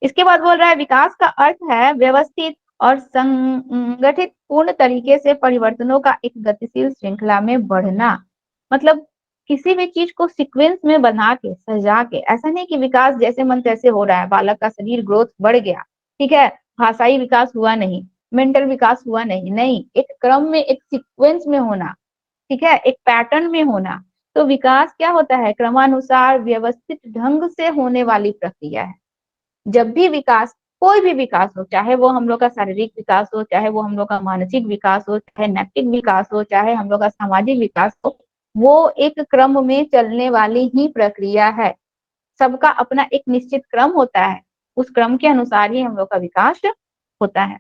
इसके बाद बोल रहा है विकास का अर्थ है व्यवस्थित और संगठित पूर्ण तरीके से परिवर्तनों का एक गतिशील श्रृंखला में बढ़ना। मतलब किसी भी चीज को सीक्वेंस में बना के, सजा के, ऐसा नहीं कि विकास जैसे मन तैसे हो रहा है, बालक का शरीर ग्रोथ बढ़ गया, ठीक है, भाषाई विकास हुआ नहीं, मेंटल विकास हुआ नहीं, नहीं, एक क्रम में, एक सीक्वेंस में होना, ठीक है, एक पैटर्न में होना। तो विकास क्या होता है, क्रमानुसार व्यवस्थित ढंग से होने वाली प्रक्रिया है। जब भी विकास, कोई भी विकास हो, चाहे वो हम लोग का शारीरिक विकास हो, चाहे वो हम लोग का मानसिक विकास हो, चाहे नैतिक विकास हो, चाहे हम लोग का सामाजिक विकास हो, वो एक क्रम में चलने वाली ही प्रक्रिया है। सबका अपना एक निश्चित क्रम होता है, उस क्रम के अनुसार ही हम लोग का विकास होता है।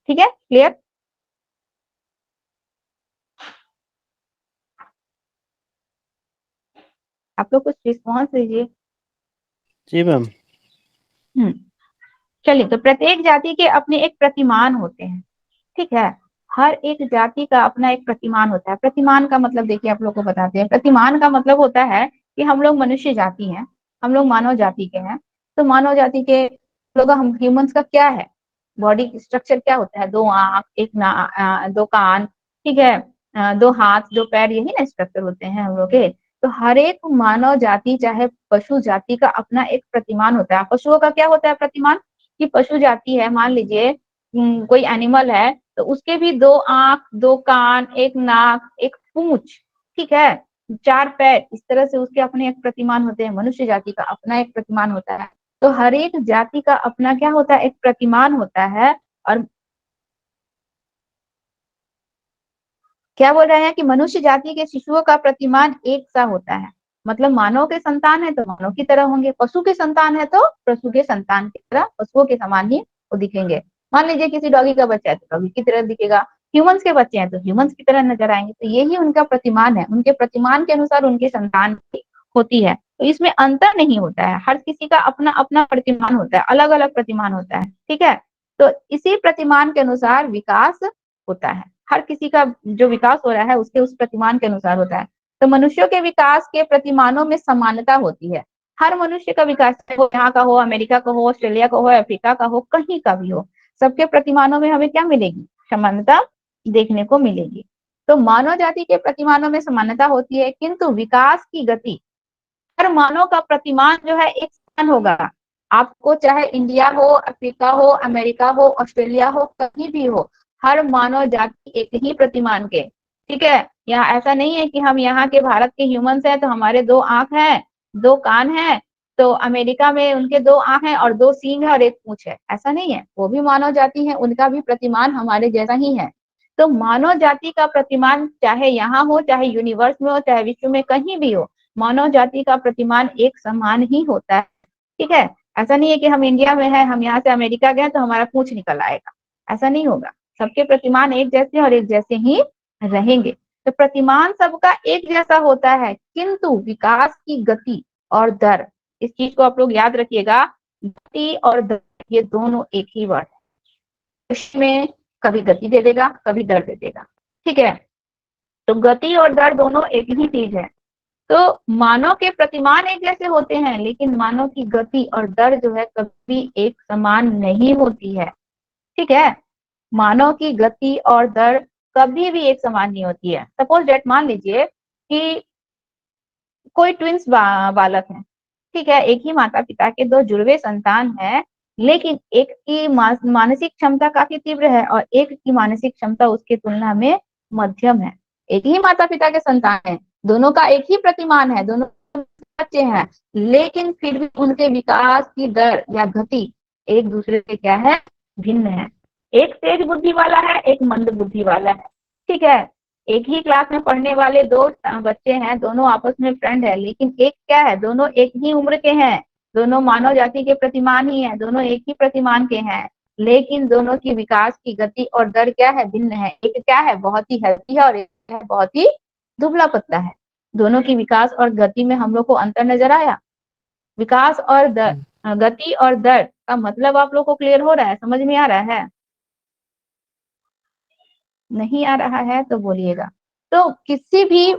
ठीक है, क्लियर? आप लोग कुछ रिस्पॉन्स दीजिए। जी मैम। चलिए, तो प्रत्येक जाति के अपने एक प्रतिमान होते हैं। ठीक है, हर एक जाति का अपना एक प्रतिमान होता है। प्रतिमान का मतलब देखिए, आप लोग को बताते हैं। प्रतिमान का मतलब होता है कि हम लोग मनुष्य जाति हैं, हम लोग मानव जाति के हैं। तो मानव जाति के लोग, हम ह्यूमंस का क्या है, बॉडी स्ट्रक्चर क्या होता है, 2 आंख, 2 कान, ठीक है, 2 हाथ, 2 पैर, यही ना स्ट्रक्चर होते हैं हम लोग के। तो हर एक मानव जाति, चाहे पशु जाति का अपना एक प्रतिमान होता है। पशुओं का क्या होता है प्रतिमान, कि पशु जाति है, मान लीजिए कोई एनिमल है, तो उसके भी 2 आंख, 2 कान, 1 नाक, 1 पूंछ, ठीक है, 4 पैर, इस तरह से उसके अपने एक प्रतिमान होते हैं। मनुष्य जाति का अपना एक प्रतिमान होता है। तो हर एक जाति का अपना क्या होता है, एक प्रतिमान होता है। और क्या बोल रहे हैं कि मनुष्य जाति के शिशुओं का प्रतिमान एक सा होता है। मतलब मानव के संतान है तो मानव की तरह होंगे, पशु के संतान है तो पशु के संतान की तरह, पशुओं के समान ही वो दिखेंगे। मान लीजिए किसी डॉगी का बच्चा है तो डॉगी की तरह दिखेगा, ह्यूमंस के बच्चे हैं तो ह्यूमंस की तरह नजर आएंगे। तो यही उनका प्रतिमान है, उनके प्रतिमान के अनुसार उनकी संतान होती है। तो इसमें अंतर नहीं होता है, हर किसी का अपना अपना प्रतिमान होता है, अलग अलग प्रतिमान होता है। ठीक है, तो इसी प्रतिमान के अनुसार विकास होता है। हर किसी का जो विकास हो रहा है उसके उस प्रतिमान के अनुसार होता है। तो मनुष्यों के विकास के प्रतिमानों में समानता होती है। हर मनुष्य का विकास, चाहे वो यहाँ का हो, अमेरिका का हो, ऑस्ट्रेलिया का हो, अफ्रीका का हो, कहीं का भी हो, सबके प्रतिमानों में हमें क्या मिलेगी, समानता देखने को मिलेगी। तो मानव जाति के प्रतिमानों में समानता होती है, किंतु विकास की गति, हर मानव का प्रतिमान जो है एक समान होगा। आपको चाहे इंडिया हो, अफ्रीका हो, अमेरिका हो, ऑस्ट्रेलिया हो, कहीं भी हो, हर मानव जाति एक ही प्रतिमान के। ठीक है, यहाँ ऐसा नहीं है कि हम यहाँ के भारत के ह्यूमंस हैं तो हमारे 2 आंख हैं, 2 कान हैं, तो अमेरिका में उनके 2 आंख हैं और 2 सींग है और 1 पूंछ है, ऐसा नहीं है। वो भी मानव जाति है, उनका भी प्रतिमान हमारे जैसा ही है। तो मानव जाति का प्रतिमान चाहे यहाँ हो, चाहे यूनिवर्स में हो, चाहे विश्व में कहीं भी हो, मानव जाति का प्रतिमान एक समान ही होता है। ठीक है, ऐसा नहीं है कि हम इंडिया में हैं, हम यहाँ से अमेरिका गए तो हमारा पूंछ निकल आएगा, ऐसा नहीं होगा। सबके प्रतिमान एक जैसे और एक जैसे ही रहेंगे। तो प्रतिमान सबका एक जैसा होता है, किंतु विकास की गति और दर, इस चीज को आप लोग याद रखिएगा, गति और दर ये दोनों एक ही वर्ड है। इसमें कभी गति दे देगा, कभी दर दे देगा। ठीक है, तो गति और दर दोनों एक ही चीज है। तो मानव के प्रतिमान एक जैसे होते हैं, लेकिन मानव की गति और दर जो है कभी एक समान नहीं होती है। ठीक है, मानव की गति और दर कभी भी एक समान नहीं होती है। सपोज डेट, मान लीजिए कि कोई ट्विंस बालक है, ठीक है, एक ही माता पिता के दो जुड़वे संतान हैं, लेकिन एक की मानसिक क्षमता काफी तीव्र है और एक की मानसिक क्षमता उसकी तुलना में मध्यम है। एक ही माता पिता के संतान है, दोनों का एक ही प्रतिमान है, दोनों बच्चे हैं, लेकिन फिर भी उनके विकास की दर या गति एक दूसरे से क्या है, भिन्न है। एक तेज बुद्धि वाला है, एक मंद बुद्धि वाला है। ठीक है, एक ही क्लास में पढ़ने वाले दो बच्चे हैं, दोनों आपस में फ्रेंड है, लेकिन एक क्या है, दोनों एक ही उम्र के हैं, दोनों मानव जाति के प्रतिमान ही हैं, दोनों एक ही प्रतिमान के हैं, लेकिन दोनों की विकास की गति और दर क्या है, भिन्न है। एक क्या है, बहुत ही हेल्थी है और एक है बहुत ही दुबला पतला है। दोनों की विकास और गति में हम लोग को अंतर नजर आया। विकास और दर, गति और दर का मतलब आप लोग को क्लियर हो रहा है, समझ में आ रहा है? नहीं आ रहा है तो बोलिएगा। तो किसी भी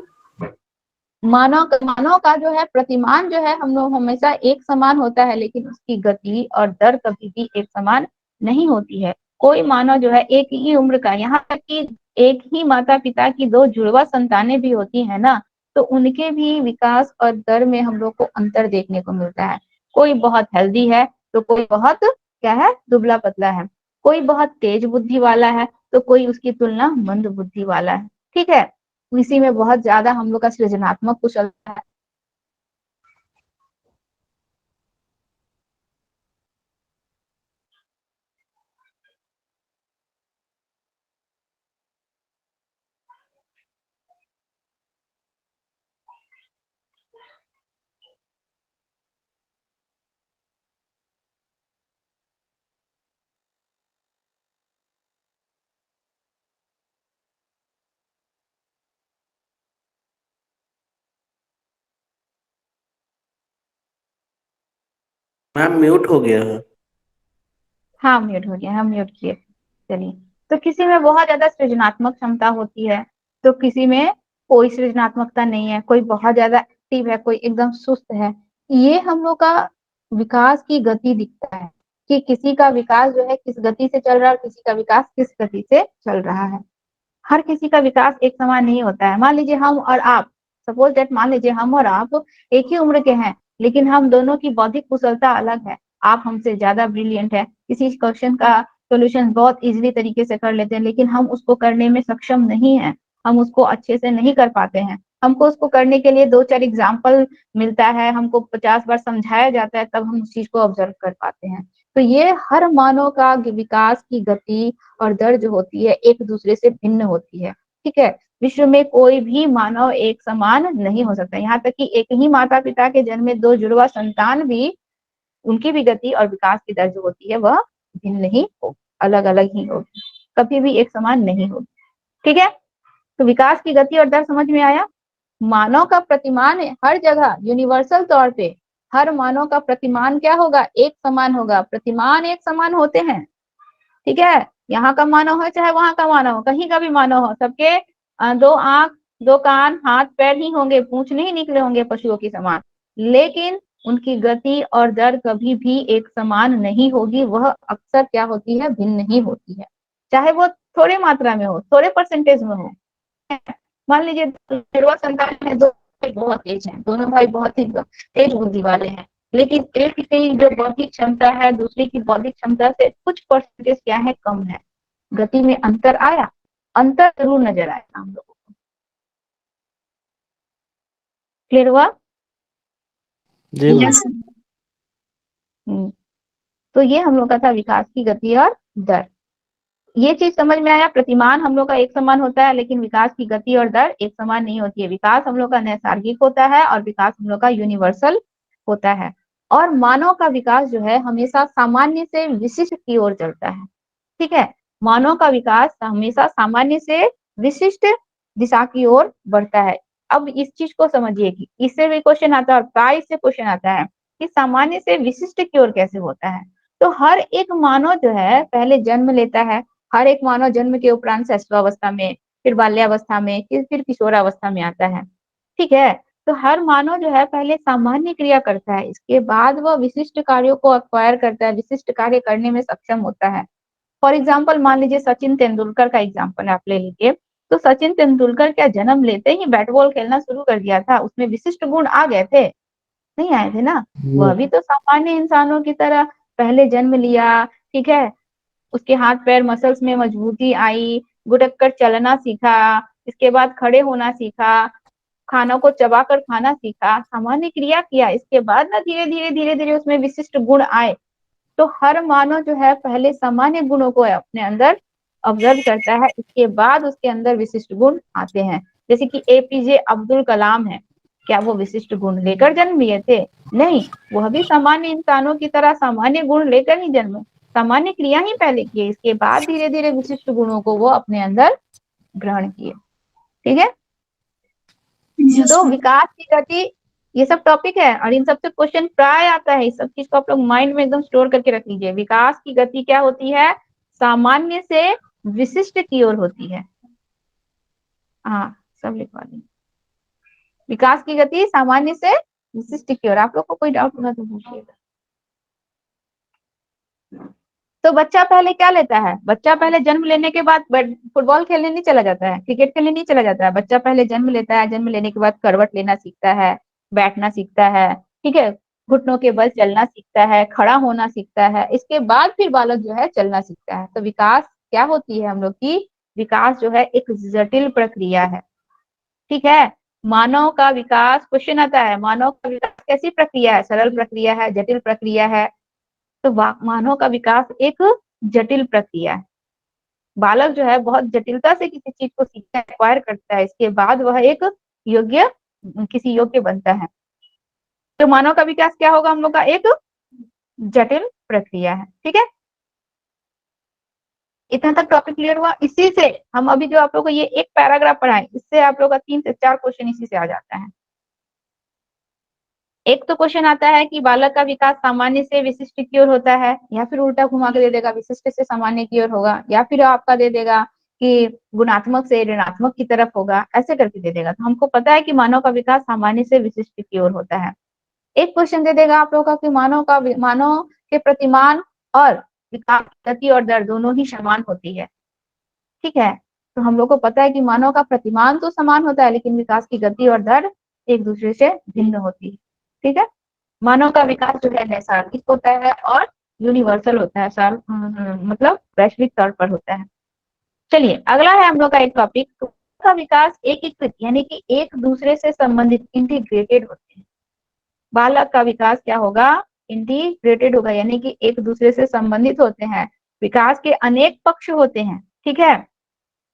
मानव का जो है प्रतिमान जो है हम लोग हमेशा एक समान होता है, लेकिन उसकी गति और दर कभी भी एक समान नहीं होती है। कोई मानव जो है एक ही उम्र का, यहाँ तक कि एक ही माता पिता की दो जुड़वा संतानें भी होती है ना, तो उनके भी विकास और दर में हम लोग को अंतर देखने को मिलता है। कोई बहुत हेल्दी है तो कोई बहुत क्या है, दुबला पतला है। कोई बहुत तेज बुद्धि वाला है तो कोई उसकी तुलना मंद बुद्धि वाला है। ठीक है, इसी में बहुत ज्यादा हम लोग का सृजनात्मक कुशलता है। मैम म्यूट हो गया है। हाँ म्यूट हो गया, हम म्यूट किए। चलिए, तो किसी में बहुत ज्यादा सृजनात्मक क्षमता होती है, तो किसी में कोई सृजनात्मकता नहीं है, कोई बहुत ज्यादा एक्टिव है, कोई एकदम सुस्त है। ये हम लोग का विकास की गति दिखता है कि किसी का विकास जो है किस गति से चल रहा है और किसी का विकास किस गति से चल रहा है। हर किसी का विकास एक समान नहीं होता है। मान लीजिए हम और आप, सपोज दैट मान लीजिए हम और आप एक ही उम्र के हैं, लेकिन हम दोनों की बौद्धिक कुशलता अलग है। आप हमसे ज्यादा ब्रिलियंट है, किसी क्वेश्चन का सोल्यूशन बहुत इजीली तरीके से कर लेते हैं, लेकिन हम उसको करने में सक्षम नहीं है, हम उसको अच्छे से नहीं कर पाते हैं। हमको उसको करने के लिए दो चार एग्जाम्पल मिलता है, हमको 50 बार समझाया जाता है, तब हम उस चीज को ऑब्जर्व कर पाते हैं। तो ये हर मानव का विकास की गति और दर जो होती है एक दूसरे से भिन्न होती है। ठीक है, विश्व में कोई भी मानव एक समान नहीं हो सकता। यहाँ तक कि एक ही माता पिता के जन्मे दो जुड़वा संतान भी, उनकी भी गति और विकास की दर जो होती है वह भिन्न ही होगी, अलग अलग ही होगी, कभी भी एक समान नहीं होगी। ठीक है, तो विकास की गति और दर समझ में आया। मानव का प्रतिमान हर जगह यूनिवर्सल तौर पे हर मानव का प्रतिमान क्या होगा, एक समान होगा। प्रतिमान एक समान होते हैं। ठीक है, यहाँ का मानव हो चाहे वहां का मानव हो, कहीं का भी मानव हो, सबके दो आंख, दो कान, हाथ पैर ही होंगे, पूंछ नहीं निकले होंगे पशुओं की समान, लेकिन उनकी गति और दर कभी भी एक समान नहीं होगी। वह अक्सर क्या होती है, भिन्न ही होती है, चाहे वो थोड़े मात्रा में हो, थोड़े परसेंटेज में हो। मान लीजिए जुड़वा संतान है, दो भाई बहुत तेज हैं, दोनों भाई बहुत ही तेज बुद्धि वाले हैं, लेकिन एक की जो बौद्धिक क्षमता है दूसरे की बौद्धिक क्षमता से कुछ परसेंटेज क्या है, कम है। गति में अंतर आया, अंतर जरूर नजर आएगा हम लोगों को। क्लियर हुआ? जी मैम। यस तो ये हम लोग का था विकास की गति और दर। ये चीज समझ में आया, प्रतिमान हम लोग का एक समान होता है, लेकिन विकास की गति और दर एक समान नहीं होती है। विकास हम लोग का नैसर्गिक होता है और विकास हम लोग का यूनिवर्सल होता है। और मानव का विकास जो है हमेशा सामान्य से विशिष्ट की ओर चलता है। ठीक है, मानव का विकास हमेशा सामान्य से विशिष्ट दिशा की ओर बढ़ता है। अब इस चीज को समझिए कि इससे भी क्वेश्चन आता है और प्राय से क्वेश्चन आता है कि सामान्य से विशिष्ट की ओर कैसे होता है। तो हर एक मानव जो है पहले जन्म लेता है, हर एक मानव जन्म के उपरांत शैशवावस्था में, फिर बाल्यावस्था में, फिर किशोरावस्था में आता है। ठीक है, तो हर मानव जो है पहले सामान्य क्रिया करता है, इसके बाद वह विशिष्ट कार्यों को अक्वायर करता है, विशिष्ट कार्य करने में सक्षम होता है। फॉर एग्जाम्पल मान लीजिए सचिन तेंदुलकर का एग्जाम्पल आप ले लीजिए। तो सचिन तेंदुलकर क्या जन्म लेते ही बैट बॉल खेलना शुरू कर दिया था, उसमें विशिष्ट गुण आ गए थे? नहीं आए थे ना। वह भी तो सामान्य इंसानों की तरह पहले जन्म लिया, ठीक है, उसके हाथ पैर मसल्स में मजबूती आई, गुटक कर चलना सीखा, इसके बाद खड़े होना सीखा, खानों को चबाकर खाना सीखा, सामान्य क्रिया किया, इसके बाद ना धीरे धीरे उसमें विशिष्ट गुण आए। तो हर मानव जो है पहले सामान्य गुणों को अपने अंदर ऑब्जर्व करता है, इसके बाद उसके अंदर विशिष्ट गुण आते हैं। जैसे कि एपीजे अब्दुल कलाम है, क्या वो विशिष्ट गुण लेकर जन्म लिए थे? नहीं, वह भी सामान्य इंसानों की तरह सामान्य गुण लेकर ही जन्मे, सामान्य क्रिया ही पहले किए, इसके बाद धीरे धीरे विशिष्ट गुणों को वो अपने अंदर ग्रहण किए। ठीक है, तो विकास की गति, ये सब टॉपिक है और इन सबसे क्वेश्चन प्राय आता है। इस सब चीज को आप लोग माइंड में एकदम स्टोर करके रख लीजिए। विकास की गति क्या होती है? सामान्य से विशिष्ट की ओर होती है। हाँ, सब लिखवा देंगे। विकास की गति सामान्य से विशिष्ट की ओर। आप लोग को कोई डाउट होगा तो पूछिएगा। तो बच्चा पहले क्या लेता है? बच्चा पहले जन्म लेने के बाद फुटबॉल खेलने नहीं चला जाता है, क्रिकेट खेलने नहीं चला जाता है। बच्चा पहले जन्म लेता है, जन्म लेने के बाद करवट लेना सीखता है, बैठना सीखता है, ठीक है, घुटनों के बल चलना सीखता है, खड़ा होना सीखता है, इसके बाद फिर बालक जो है चलना सीखता है। तो विकास क्या होती है हम लोग की? विकास जो है एक जटिल प्रक्रिया है। ठीक है, मानव का विकास, क्वेश्चन आता है, मानव का विकास कैसी प्रक्रिया है? सरल प्रक्रिया है, जटिल प्रक्रिया है? तो मानव का विकास एक जटिल प्रक्रिया है। बालक जो है बहुत जटिलता से किसी चीज को सीखता है, एक्वायर करता है, इसके बाद वह एक योग्य, किसी योग्य बनता है। तो मानव का विकास क्या होगा हम लोग का? एक जटिल प्रक्रिया है। ठीक है, इतना तक टॉपिक क्लियर हुआ। इसी से हम अभी जो आप लोग को ये एक पैराग्राफ पढ़ाए, इससे आप लोग का 3 से 4 क्वेश्चन इसी से आ जाता है। एक तो क्वेश्चन आता है कि बालक का विकास सामान्य से विशिष्ट की ओर होता है, या फिर उल्टा घुमा के दे देगा, विशिष्ट से सामान्य की ओर होगा, या फिर आपका दे देगा कि गुणात्मक से ऋणात्मक की तरफ होगा, ऐसे करके दे देगा। तो हमको पता है कि मानव का विकास सामान्य से विशिष्ट की ओर होता है। एक क्वेश्चन दे देगा आप लोगों का कि मानव के प्रतिमान और विकास गति और दर दोनों ही समान होती है। ठीक है, तो हम लोग को पता है कि मानव का प्रतिमान तो समान होता है, लेकिन विकास की गति और दर एक दूसरे से भिन्न होती है। ठीक है, मानव का विकास जो है नैसर्गिक होता है और यूनिवर्सल होता है, मतलब वैश्विक तौर पर होता है। चलिए अगला है हम लोग का एक टॉपिक, तो का विकास एकीकृत यानी कि एक दूसरे से संबंधित, इंटीग्रेटेड होते हैं। बालक का विकास क्या होगा? इंटीग्रेटेड होगा, यानी कि एक दूसरे से संबंधित होते हैं। विकास के अनेक पक्ष होते हैं। ठीक है,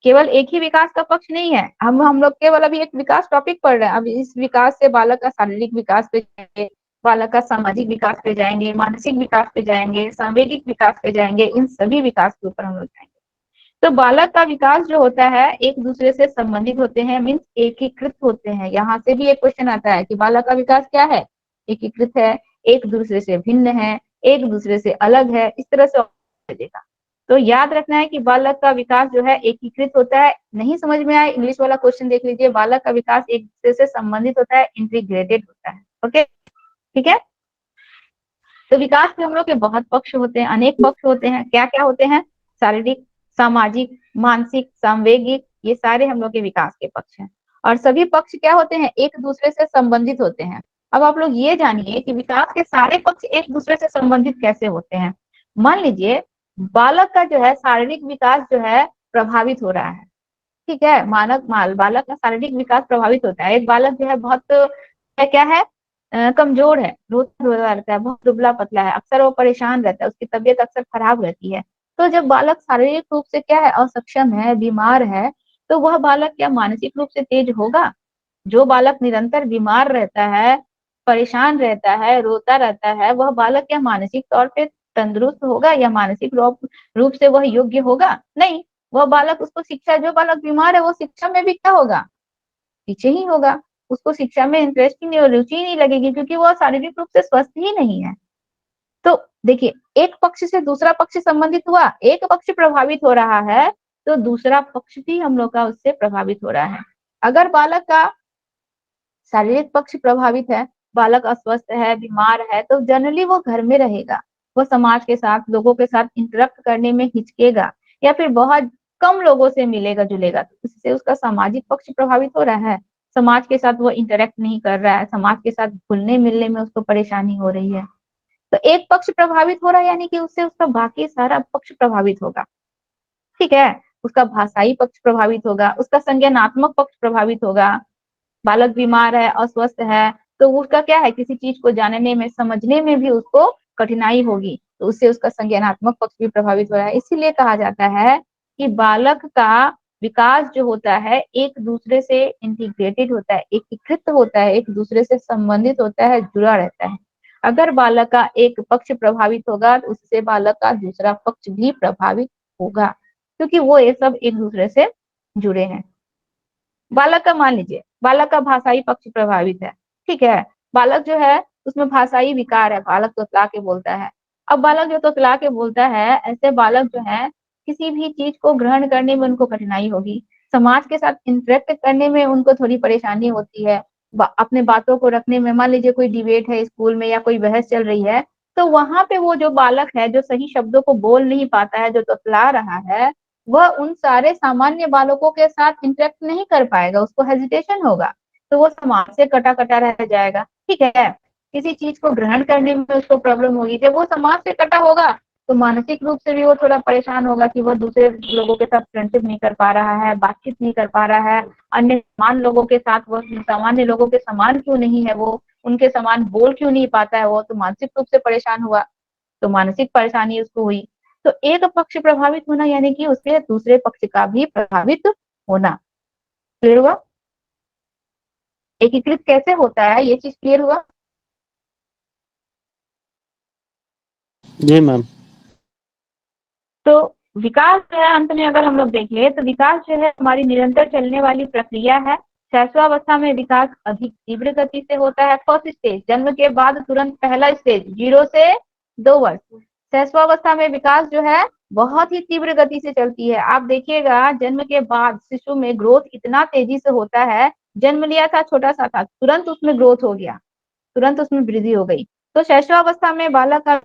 केवल एक ही विकास का पक्ष नहीं है। हम लोग केवल अभी एक विकास टॉपिक पढ़ रहे हैं। अब इस विकास से बालक का शारीरिक विकास पे जाएंगे, बालक का सामाजिक विकास पे जाएंगे, मानसिक विकास पे जाएंगे, सांवेगिक विकास पे जाएंगे, इन सभी विकास के ऊपर हम लोग जाएंगे। तो बालक का विकास जो होता है एक दूसरे से संबंधित होते हैं, मीन्स एकीकृत होते हैं। यहाँ से भी एक क्वेश्चन आता है कि बालक का विकास क्या है? एकीकृत है, एक दूसरे से भिन्न है, एक दूसरे से अलग है, इस तरह से देगा। तो याद रखना है कि बालक का विकास जो है एकीकृत होता है। नहीं समझ में आए, इंग्लिश वाला क्वेश्चन देख लीजिए। बालक का विकास एक दूसरे से संबंधित होता है, इंटीग्रेटेड होता है। ओके, ठीक है। तो विकास में हम लोग के बहुत पक्ष होते हैं, अनेक पक्ष होते हैं। क्या क्या होते हैं? शारीरिक, सामाजिक, मानसिक, सांवेगिक, ये सारे हम लोग के विकास के पक्ष हैं। और सभी पक्ष क्या होते हैं? एक दूसरे से संबंधित होते हैं। अब आप लोग ये जानिए कि विकास के सारे पक्ष एक दूसरे से संबंधित कैसे होते हैं। मान लीजिए बालक का जो है शारीरिक विकास जो है प्रभावित हो रहा है। ठीक है, बालक का शारीरिक विकास प्रभावित होता है। एक बालक जो है बहुत क्या है, कमजोर है, रोता धोता रहता है, बहुत दुबला पतला है, अक्सर वो परेशान रहता है, उसकी तबीयत अक्सर खराब रहती है। तो जब बालक शारीरिक रूप से क्या है, असक्षम है, बीमार है, तो वह बालक क्या मानसिक रूप से तेज होगा? जो बालक निरंतर बीमार रहता है, परेशान रहता है, रोता रहता है, वह बालक क्या मानसिक तौर पे तंदुरुस्त होगा या मानसिक रूप से वह योग्य होगा? नहीं, वह बालक, उसको शिक्षा, जो बालक बीमार है वो शिक्षा में भी क्या होगा? पीछे ही होगा। उसको शिक्षा में इंटरेस्ट ही नहीं और रुचि ही नहीं लगेगी, क्योंकि वह शारीरिक रूप से स्वस्थ ही नहीं है। तो देखिए, एक पक्ष से दूसरा पक्ष संबंधित हुआ, एक पक्ष प्रभावित हो रहा है तो दूसरा पक्ष भी हम लोग का उससे प्रभावित हो रहा है। अगर बालक का शारीरिक पक्ष प्रभावित है, बालक अस्वस्थ है, बीमार है, तो जनरली वो घर में रहेगा, वो समाज के साथ, लोगों के साथ इंटरेक्ट करने में हिचकेगा, या फिर बहुत कम लोगों से मिलेगा जुलेगा। तो इससे उसका सामाजिक पक्ष प्रभावित हो रहा है, समाज के साथ वो इंटरेक्ट नहीं कर रहा है, समाज के साथ घुलने मिलने में उसको परेशानी हो रही है। तो एक पक्ष प्रभावित हो रहा है, यानी कि उससे उसका बाकी सारा पक्ष प्रभावित होगा। ठीक है, उसका भाषाई पक्ष प्रभावित होगा, उसका संज्ञानात्मक पक्ष प्रभावित होगा। बालक बीमार है, अस्वस्थ है, तो उसका क्या है, किसी चीज को जानने में, समझने में भी उसको कठिनाई होगी, तो उससे उसका संज्ञानात्मक पक्ष भी प्रभावित हो रहा है। इसीलिए कहा जाता है कि बालक का विकास जो होता है एक दूसरे से इंटीग्रेटेड होता है, एकीकृत होता है, एक दूसरे से संबंधित होता है, जुड़ा रहता है। अगर बालक का एक पक्ष प्रभावित होगा तो उससे बालक का दूसरा पक्ष भी प्रभावित होगा, क्योंकि वो ये सब एक दूसरे से जुड़े हैं। बालक का मान लीजिए, बालक का भाषाई पक्ष प्रभावित है, ठीक है, बालक जो है उसमें भाषाई विकार है, बालक तोतला के बोलता है। अब बालक जो तोतला के बोलता है, ऐसे बालक जो है किसी भी चीज को ग्रहण करने में उनको कठिनाई होगी, समाज के साथ इंटरेक्ट करने में उनको थोड़ी परेशानी होती है, अपने बातों को रखने में। मान लीजिए कोई डिबेट है स्कूल में या कोई बहस चल रही है, तो वहां पे वो जो बालक है जो सही शब्दों को बोल नहीं पाता है, जो तोतला रहा है, वह उन सारे सामान्य बालकों के साथ इंटरेक्ट नहीं कर पाएगा, उसको हेजिटेशन होगा, तो वो समाज से कटा कटा रह जाएगा। ठीक है, किसी चीज को ग्रहण करने में उसको प्रॉब्लम होगी, जब वो समाज से कटा होगा तो मानसिक रूप से भी वो थोड़ा परेशान होगा कि वो दूसरे लोगों के साथ फ्रेंडशिप नहीं कर पा रहा है, बातचीत नहीं कर पा रहा है, अन्य समान लोगों के साथ वो सामान्य लोगों के समान क्यों नहीं है, वो उनके समान बोल क्यों नहीं पाता है, वो तो मानसिक रूप से परेशान हुआ, तो मानसिक परेशानी उसको हुई। तो एक पक्ष प्रभावित होना यानी कि उसके दूसरे पक्ष का भी प्रभावित होना। क्लियर हुआ? एकीकृत कैसे होता है, ये चीज क्लियर हुआ? जी मैम। तो विकास जो है, अंत में अगर हम लोग देखें तो विकास जो है हमारी निरंतर चलने वाली प्रक्रिया है। शैशवावस्था में विकास अधिक तीव्र गति से होता है। फर्स्ट स्टेज, जन्म के बाद तुरंत पहला स्टेज 0 से 2 वर्ष। शैशवावस्था में विकास जो है बहुत ही तीव्र गति से चलती है। आप देखिएगा जन्म के बाद शिशु में ग्रोथ इतना तेजी से होता है, जन्म लिया था छोटा सा था, तुरंत उसमें ग्रोथ हो गया, तुरंत उसमें वृद्धि हो गई। तो शैशवावस्था में बालक का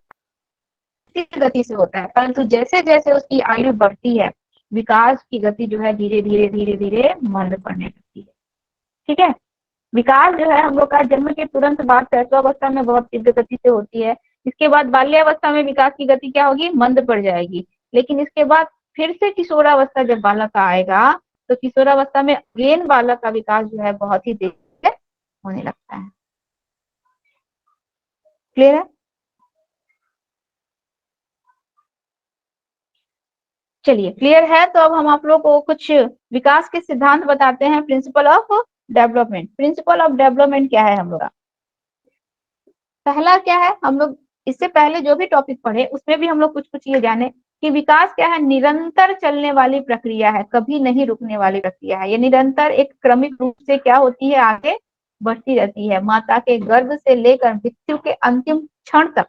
तेज गति से होता है, परंतु जैसे जैसे उसकी आयु बढ़ती है, विकास की गति जो है धीरे धीरे धीरे धीरे मंद पड़ने लगती है। ठीक है, विकास जो है हम लोग का जन्म के तुरंत बाद शैशवावस्था में बहुत तीव्र गति से होती है। इसके बाद बाल्यावस्था में विकास की गति क्या होगी, मंद पड़ जाएगी। लेकिन इसके बाद फिर से किशोरावस्था जब बालक का आएगा, तो किशोरावस्था में अगेन बालक का विकास जो है बहुत ही तेजी से होने लगता है। क्लियर है? चलिए, क्लियर है। तो अब हम आप लोग को कुछ विकास के सिद्धांत बताते हैं। Principle of development. Principle of development क्या है हम लोग का? पहला क्या है, हम लोग इससे पहले जो भी टॉपिक पढ़े उसमें भी हम लोग कुछ कुछ ये जाने कि विकास क्या है, निरंतर चलने वाली प्रक्रिया है, कभी नहीं रुकने वाली प्रक्रिया है। ये निरंतर एक क्रमिक रूप से क्या होती है, आगे बढ़ती रहती है। माता के गर्भ से लेकर मृत्यु के अंतिम क्षण तक,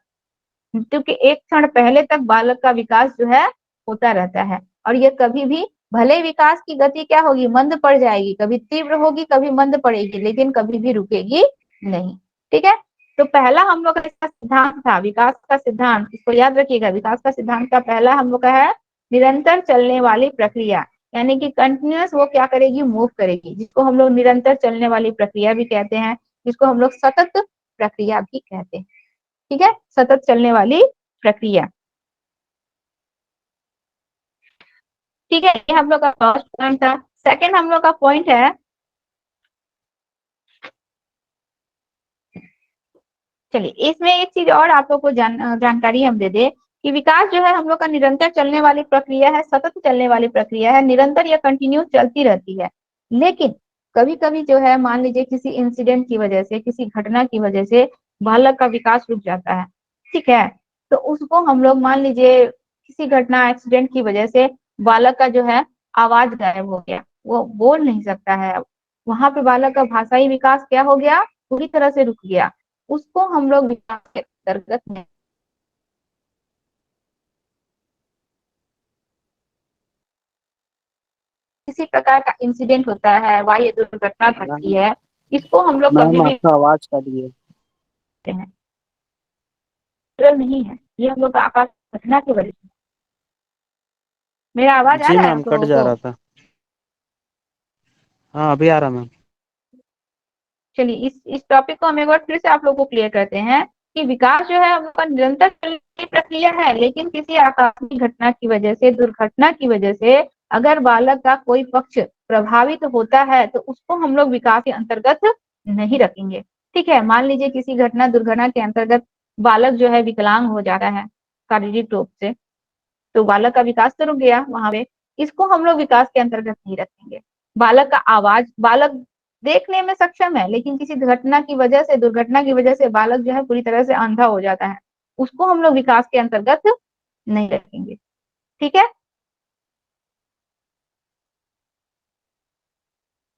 मृत्यु के एक क्षण पहले तक बालक का विकास जो है होता रहता है। और ये कभी भी, भले विकास की गति क्या होगी, मंद पड़ जाएगी, कभी तीव्र होगी कभी मंद पड़ेगी, लेकिन कभी भी रुकेगी नहीं। ठीक है, तो पहला हम लोग का इसका सिद्धांत था विकास का सिद्धांत, इसको याद रखिएगा। विकास का सिद्धांत का पहला हम लोग का है निरंतर चलने वाली प्रक्रिया, यानी कि कंटिन्यूअस वो क्या करेगी, मूव करेगी, जिसको हम लोग निरंतर चलने वाली प्रक्रिया भी कहते हैं, जिसको हम लोग सतत प्रक्रिया भी कहते हैं। ठीक है, सतत चलने वाली प्रक्रिया। ठीक है, ये हम लोग का फर्स्ट पॉइंट था। सेकंड हम लोग का पॉइंट है, चलिए इसमें एक चीज और आप लोग को जानकारी हम दे दे कि विकास जो है हम लोग का निरंतर चलने वाली प्रक्रिया है, सतत चलने वाली प्रक्रिया है, निरंतर या कंटिन्यू चलती रहती है। लेकिन कभी कभी जो है, मान लीजिए किसी इंसिडेंट की वजह से, किसी घटना की वजह से बालक का विकास रुक जाता है। ठीक है, तो उसको हम लोग, मान लीजिए किसी घटना एक्सीडेंट की वजह से बालक का जो है आवाज गायब हो गया, वो बोल नहीं सकता है, वहां पे बालक का भाषाई विकास क्या हो गया, पूरी तरह से रुक गया, उसको हम लोग विकास के अंतर्गत नहीं। किसी प्रकार का इंसिडेंट होता है, वायु दुर्घटना घटती है, इसको हम लोग कभी मैम भी आपका आवाज कट गया। हैं, नहीं है, ये हम लोग का आकाश घटना की वजह से। मेरा आवाज आ जी रहा है मैम आप कट लोगों जा को? रहा था। हाँ अभी आ रहा मैम। चलिए इस टॉपिक को हम एक बार फिर से आप लोगों को क्लियर करते हैं कि विकास जो है हम लोग का निरंतर चलने की प्रक्रिया है, लेकिन किसी आकस्मिक घटना की वजह से, दुर्घटना की वजह से अगर बालक का कोई पक्ष प्रभावित होता है तो उसको हम लोग विकास के अंतर्गत नहीं रखेंगे। ठीक है, मान लीजिए किसी घटना दुर्घटना के अंतर्गत बालक जो है विकलांग हो जाता है शारीरिक रूप से, तो बालक का विकास तो रुक गया वहां पे, इसको हम लोग विकास के अंतर्गत नहीं रखेंगे। बालक का आवाज, बालक देखने में सक्षम है लेकिन किसी घटना की वजह से, दुर्घटना की वजह से बालक जो है पूरी तरह से अंधा हो जाता है, उसको हम लोग विकास के अंतर्गत नहीं रखेंगे। ठीक है,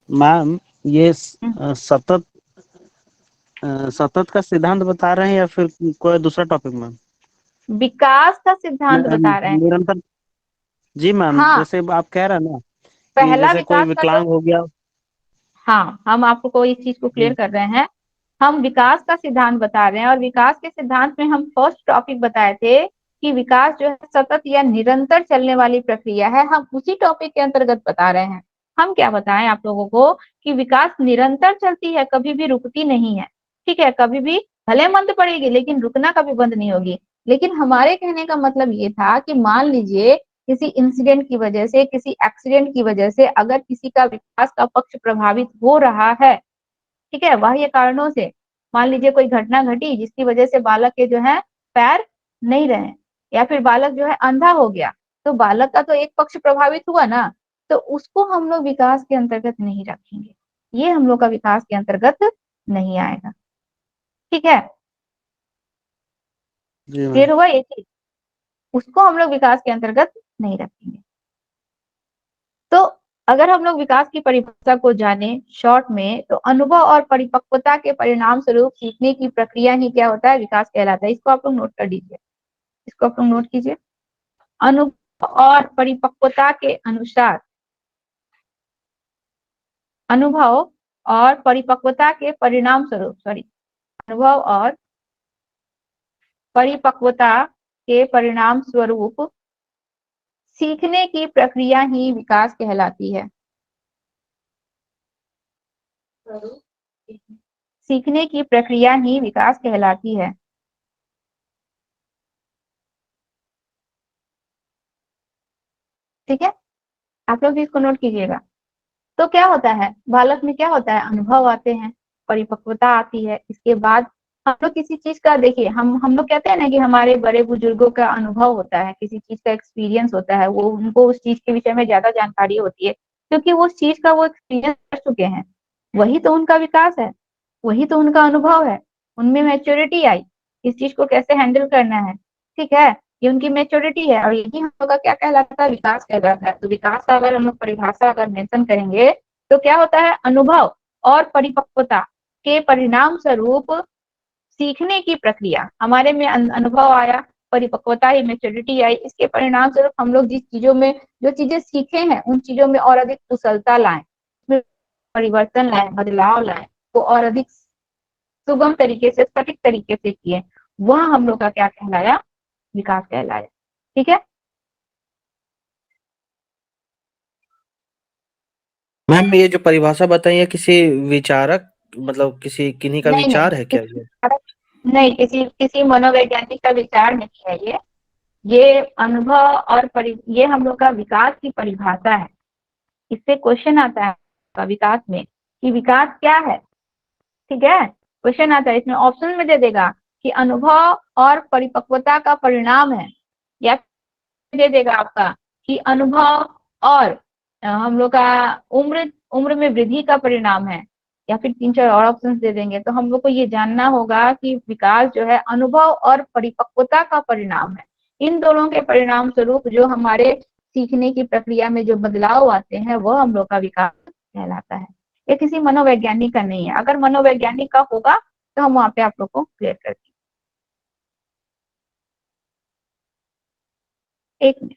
मैम ये सतत का सिद्धांत बता रहे हैं या फिर कोई दूसरा टॉपिक मैम? विकास का सिद्धांत बता रहे हैं। निरंतर। जी मैम, हाँ, जैसे आप कह रहे हैं ना कि पहला जैसे कोई विकास का जो, विकलांग हो गया। हाँ हम आपको इस चीज को क्लियर जी कर रहे हैं। हम विकास का सिद्धांत बता रहे हैं और विकास के सिद्धांत में हम फर्स्ट टॉपिक बताए थे कि विकास जो है सतत या निरंतर चलने वाली प्रक्रिया है, हम उसी टॉपिक के अंतर्गत बता रहे हैं। हम क्या बताएं आप लोगों को कि विकास निरंतर चलती है, कभी भी रुकती नहीं है। ठीक है, कभी भी भले मंद पड़ेगी लेकिन रुकना कभी बंद नहीं होगी। लेकिन हमारे कहने का मतलब ये था कि मान लीजिए किसी इंसिडेंट की वजह से, किसी एक्सीडेंट की वजह से अगर किसी का विकास का पक्ष प्रभावित हो रहा है, ठीक है, बाह्य कारणों से, मान लीजिए कोई घटना घटी जिसकी वजह से बालक के जो है पैर नहीं रहे या फिर बालक जो है अंधा हो गया, तो बालक का तो एक पक्ष प्रभावित हुआ ना, तो उसको हम लोग विकास के अंतर्गत नहीं रखेंगे, ये हम लोग का विकास के अंतर्गत नहीं आएगा। ठीक है, जी मैम। क्लियर हुआ ये चीज, उसको हम लोग विकास के अंतर्गत नहीं रखेंगे। तो अगर हम लोग विकास की परिभाषा को जाने शॉर्ट में, तो अनुभव और परिपक्वता के परिणाम स्वरूप सीखने की प्रक्रिया ही क्या होता है, विकास कहलाता है। इसको आप लोग नोट कर दीजिए, इसको आप लोग नोट कीजिए। अनुभव और परिपक्वता के अनुसार, अनुभव और परिपक्वता के परिणाम स्वरूप, सॉरी, अनुभव और परिपक्वता के परिणाम स्वरूप सीखने की प्रक्रिया ही विकास कहलाती है। सीखने की प्रक्रिया ही विकास कहलाती है। ठीक है, आप लोग भी इसको नोट कीजिएगा। तो क्या होता है, बालक में क्या होता है, अनुभव आते हैं, परिपक्वता आती है, इसके बाद हम लोग किसी चीज का, देखिए हम लोग कहते हैं ना कि हमारे बड़े बुजुर्गों का अनुभव होता है, किसी चीज का एक्सपीरियंस होता है, वो उनको उस चीज के विषय में ज्यादा जानकारी होती है क्योंकि वो उस चीज का वो एक्सपीरियंस कर चुके हैं। वही तो उनका विकास है, वही तो उनका अनुभव है, उनमें मैच्योरिटी आई, इस चीज को कैसे हैंडल करना है। ठीक है, ये उनकी मेच्योरिटी है और यही हम लोग का क्या कहलाता है, विकास कहलाता है। तो विकास का अगर हम लोग परिभाषा अगर मेंशन करेंगे तो क्या होता है, अनुभव और परिपक्वता के परिणाम स्वरूप सीखने की प्रक्रिया, हमारे में अनुभव आया, परिपक्वता ही मेच्योरिटी आई, इसके परिणाम स्वरूप हम लोग जिस चीजों में, जो चीजें सीखे हैं उन चीजों में और अधिक कुशलता लाएं, परिवर्तन लाएं, बदलाव लाएं, वो और अधिक सुगम तरीके से, सटीक तरीके से किए, वह हम लोग का क्या कहलाया, विकास कहलाया। ठीक है, मैम ये जो परिभाषा बताई है किसी विचारक मतलब किसी किन्हीं का नहीं नहीं विचार है क्या ये? नहीं, किसी किसी मनोवैज्ञानिक का विचार नहीं है ये अनुभव और ये हम लोग का विकास की परिभाषा है। इससे क्वेश्चन आता है का विकास में कि विकास क्या है। ठीक है, क्वेश्चन आता है, इसमें ऑप्शन में दे देगा कि अनुभव और परिपक्वता का परिणाम है, या दे देगा आपका कि अनुभव और हम लोग का उम्र उम्र में वृद्धि का परिणाम है, या फिर तीन चार और ऑप्शंस दे देंगे। तो हम लोग को ये जानना होगा कि विकास जो है अनुभव और परिपक्वता का परिणाम है। इन दोनों के परिणाम स्वरूप जो हमारे सीखने की प्रक्रिया में जो बदलाव आते हैं वह हम लोग का विकास कहलाता है। ये किसी मनोवैज्ञानिक का नहीं है, अगर मनोवैज्ञानिक का होगा तो हम वहां पे आप लोग को क्लियर कर देंगे। एक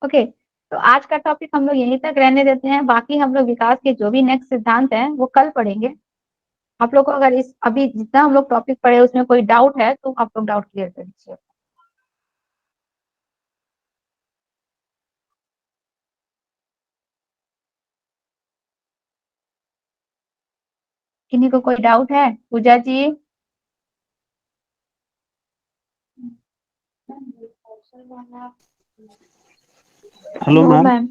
ओके, तो आज का टॉपिक हम लोग यहीं तक रहने देते हैं। बाकी हम लोग विकास के जो भी नेक्स्ट सिद्धांत हैं वो कल पढ़ेंगे। आप लोग को अगर इस अभी जितना हम लोग टॉपिक पढ़े उसमें कोई डाउट है तो आप लोग डाउट क्लियर कर दीजिए। किन्हीं को कोई डाउट है? Pooja ji. Hello no ma'am, ma'am.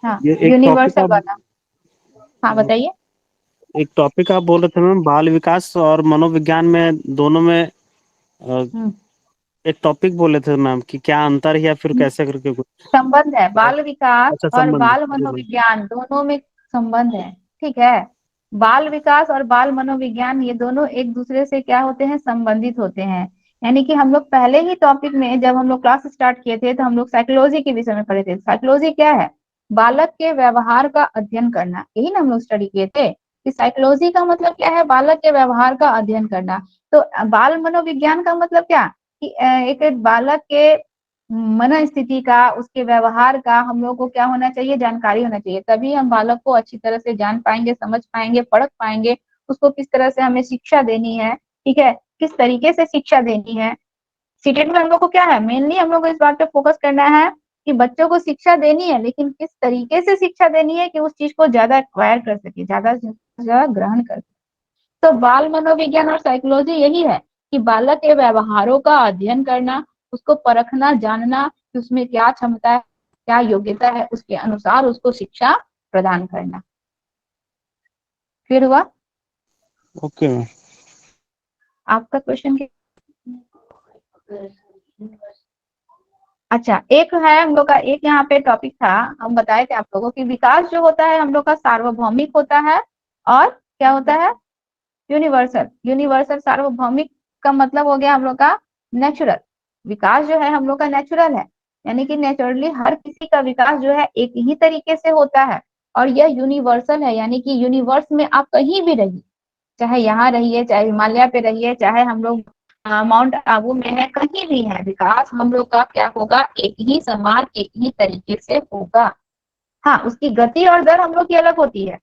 हाँ, ये यूनिवर्सल वाला। हाँ बताइए। एक टॉपिक आप बोल रहे थे मैम, बाल विकास और मनोविज्ञान में दोनों में हम्म, एक टॉपिक बोले थे मैम कि क्या अंतर है या फिर कैसे करके कुछ। संबंध है बाल विकास अच्छा, और संबंध। बाल जी मैम। मनोविज्ञान दोनों में संबंध है। ठीक है, बाल विकास और बाल मनोविज्ञान ये दोनों एक दूसरे से क्या होते हैं, संबंधित होते हैं। यानी कि हम लोग पहले ही टॉपिक में जब हम लोग क्लास स्टार्ट किए थे तो हम लोग साइकोलॉजी के विषय में पढ़े थे। साइकोलॉजी क्या है? बालक के व्यवहार का अध्ययन करना, यही ना हम लोग स्टडी किए थे कि साइकोलॉजी का मतलब क्या है, बालक के व्यवहार का अध्ययन करना। तो बाल मनोविज्ञान का मतलब क्या कि एक बालक के मन स्थिति का, उसके व्यवहार का हम लोग को क्या होना चाहिए, जानकारी होना चाहिए। तभी हम बालक को अच्छी तरह से जान पाएंगे, समझ पाएंगे, परख पाएंगे उसको किस तरह से हमें शिक्षा देनी है। ठीक है, किस तरीके से शिक्षा देनी है। सीटेट में हम लोग को क्या है, मेनली हम लोग को इस बात पे फोकस करना है कि बच्चों को शिक्षा देनी है, लेकिन किस तरीके से शिक्षा देनी है कि उस चीज को ज्यादा एक्वायर कर सके, ज्यादा से ज्यादा ग्रहण कर सके। तो बाल मनोविज्ञान और साइकोलॉजी यही है कि बालक के व्यवहारों का अध्ययन करना, उसको परखना, जानना कि उसमें क्या क्षमता है, क्या योग्यता है, उसके अनुसार उसको शिक्षा प्रदान करना। फिर हुआ ओके मैम। आपका क्वेश्चन। अच्छा, एक है हम लोग का, एक यहाँ पे टॉपिक था, हम बताए थे आप लोगों की विकास जो होता है हम लोग का सार्वभौमिक होता है और क्या होता है, यूनिवर्सल। यूनिवर्सल सार्वभौमिक का मतलब हो गया हम लोग का नेचुरल। विकास जो है हम लोग का नेचुरल है, यानी कि नेचुरली हर किसी का विकास जो है एक ही तरीके से होता है। और यह यूनिवर्सल है, यानी कि यूनिवर्स में आप कहीं भी रहिए, चाहे यहाँ रहिए, चाहे हिमालय पे रहिए, चाहे हम लोग माउंट आबू में है, कहीं भी है, विकास हम लोग का क्या होगा, एक ही समान, एक ही तरीके से होगा। हाँ, उसकी गति और दर हम लोग की अलग होती है।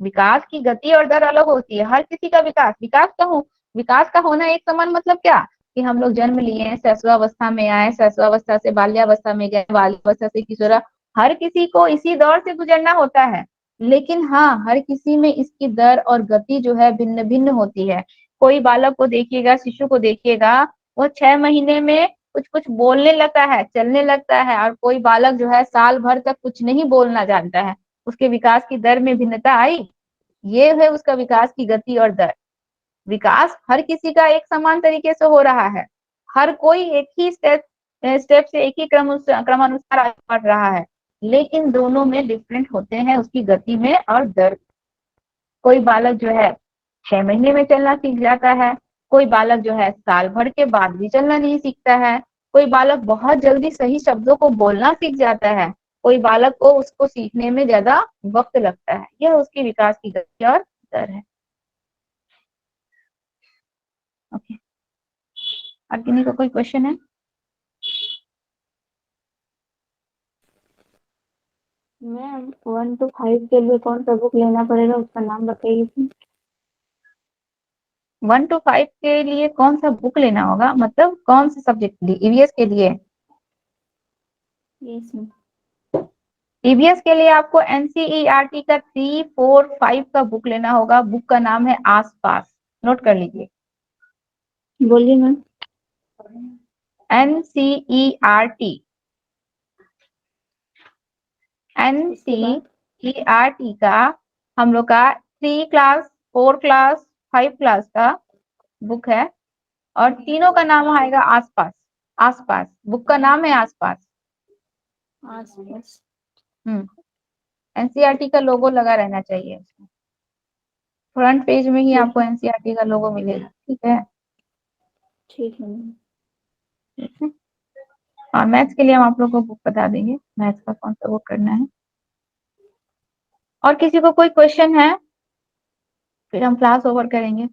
विकास की गति और दर अलग होती है। हर किसी का विकास, विकास का होना एक समान मतलब क्या कि हम लोग जन्म लिए, शैशवावस्था में आए, शैशवावस्था से बाल्यावस्था में गए, बाल्यावस्था से किशोरा, हर किसी को इसी दौर से गुजरना होता है। लेकिन हाँ, हर किसी में इसकी दर और गति जो है भिन्न भिन्न होती है। कोई बालक को देखिएगा, शिशु को देखिएगा, वो 6 महीने में कुछ कुछ बोलने लगता है, चलने लगता है, और कोई बालक जो है साल भर तक कुछ नहीं बोलना जानता है। उसके विकास की दर में भिन्नता आई, ये है उसका विकास की गति और दर। विकास हर किसी का एक समान तरीके से हो रहा है, हर कोई एक ही स्टेप से, एक ही क्रमानुसार आगे बढ़ रहा है, लेकिन दोनों में डिफरेंट होते हैं उसकी गति में और दर। कोई बालक जो है 6 महीने में चलना सीख जाता है, कोई बालक जो है साल भर के बाद भी चलना नहीं सीखता है, कोई बालक बहुत जल्दी सही शब्दों को बोलना सीख जाता है, कोई बालक को उसको सीखने में ज्यादा वक्त लगता है। यह उसकी विकास की गति और दर है। ओके, और किन्हीं को कोई क्वेश्चन है? मैम 1 to 5 के लिए कौन सा बुक लेना पड़ेगा, उसका नाम बताइए। 1 to 5 के लिए कौन सा बुक लेना होगा, मतलब कौन से सब्जेक्ट के लिए? ईवीएस के लिए? Yes ma'am. ईवीएस के लिए आपको एनसीईआरटी का 3, 4, 5 का बुक लेना होगा। बुक का नाम है आसपास, नोट कर लीजिए। बोलिए मैम। एनसीईआरटी, एनसीईआरटी का हम लोग का 3 क्लास, 4 क्लास, 5 क्लास का बुक है, और तीनों का नाम आएगा आसपास। आसपास बुक का नाम है आसपास। आसपास। एनसीईआरटी का लोगो लगा रहना चाहिए उसमें। फ्रंट पेज में ही आपको एनसीईआरटी का लोगो मिलेगा। ठीक है, ठीक है मैम। ठीक है। और मैथ्स के लिए हम आप लोगों को बुक बता देंगे, मैथ्स का कौन सा बुक करना है। और किसी को कोई क्वेश्चन है, फिर हम क्लास ओवर करेंगे।